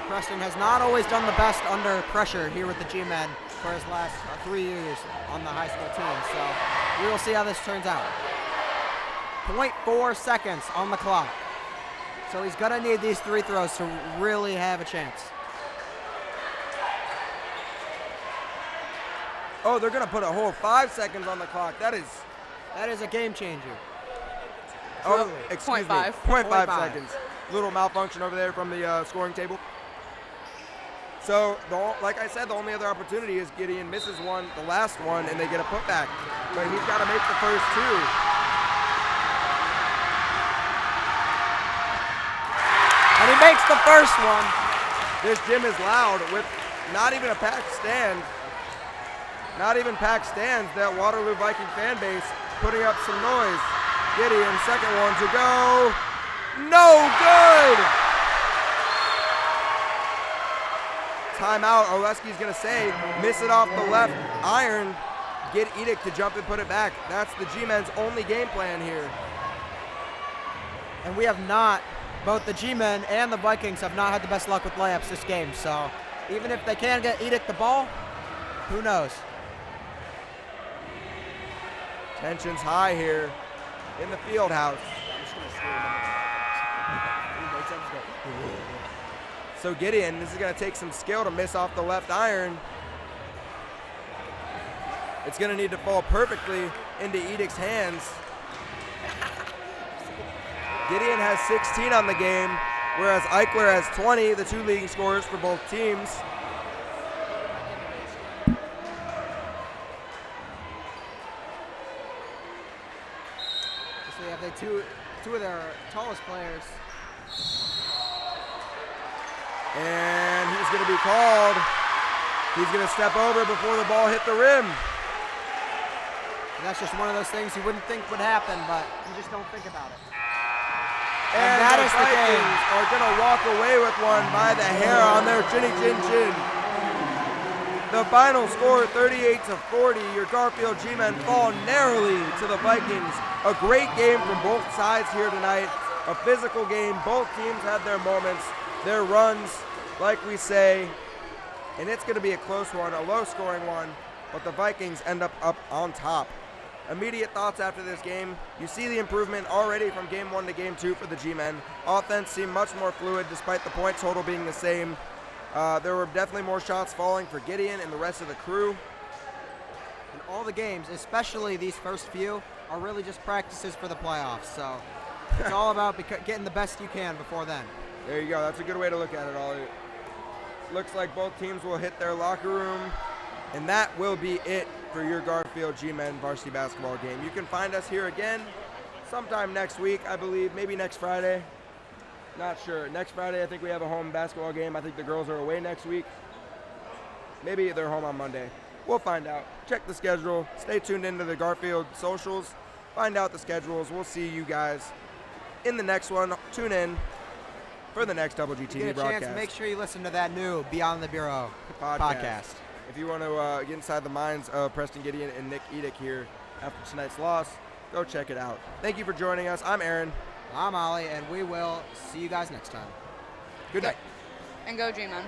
Preston has not always done the best under pressure here with the G-Men for his last 3 years on the high school team, so we will see how this turns out. 0.4 seconds on the clock. So he's gonna need these 3 throws to really have a chance.
Oh, they're going to put a whole 5 seconds on the clock. That is
a game changer.
Oh,
Truly.
excuse me.
0.5.
0.5
0.5.
seconds. Little malfunction over there from the scoring table. So, like I said, the only other opportunity is Gideon misses one, the last one, and they get a putback. But he's got to make the first two.
And he makes the first one.
This gym is loud with not even a packed stand. Not even packed stands. That Waterloo Viking fan base putting up some noise. Gideon, second one to go. No good! Timeout, Oleski's gonna say, miss it off the left iron, get Edict to jump and put it back. That's the G-Men's only game plan here.
And we have not, both the G-Men and the Vikings have not had the best luck with layups this game. So even if they can get Edict the ball, who knows?
Tension's high here in the field house. So Gideon, this is gonna take some skill to miss off the left iron. It's gonna need to fall perfectly into Edict's hands. Gideon has 16 on the game, whereas Eichler has 20, the two leading scorers for both teams.
So they have the two of their tallest players.
And he's going to be called. He's going to step over before the ball hit the rim.
And that's just one of those things you wouldn't think would happen, but you just don't think about it.
And
that
the
is the game.
Vikings are going to walk away with one by the hair on their chinny chin chin. The final score, 38-40. Your Garfield G-Men fall narrowly to the Vikings. A great game from both sides here tonight. A physical game. Both teams had their moments, their runs, like we say. And it's going to be a close one, a low-scoring one. But the Vikings end up on top. Immediate thoughts after this game. You see the improvement already from Game 1 to Game 2 for the G-Men. Offense seemed much more fluid despite the point total being the same. There were definitely more shots falling for Gideon and the rest of the crew.
And all the games, especially these first few, are really just practices for the playoffs. So it's all about getting the best you can before then.
There you go. That's a good way to look at it, Ollie. Looks like both teams will hit their locker room. And that will be it for your Garfield G-Men varsity basketball game. You can find us here again sometime next week, I believe. Maybe next Friday. Not sure. Next Friday, I think we have a home basketball game. I think the girls are away next week. Maybe they're home on Monday. We'll find out. Check the schedule. Stay tuned into the Garfield socials. Find out the schedules. We'll see you guys in the next one. Tune in for the next Double G
If you
TV
get a
broadcast.
chance, make sure you listen to that new Beyond the Bureau podcast.
If you want to get inside the minds of Preston Gideon and Nick Edick here after tonight's loss, go check it out. Thank you for joining us. I'm Aaron.
I'm Ollie, and we will see you guys next time.
Good night.
And go G-Men.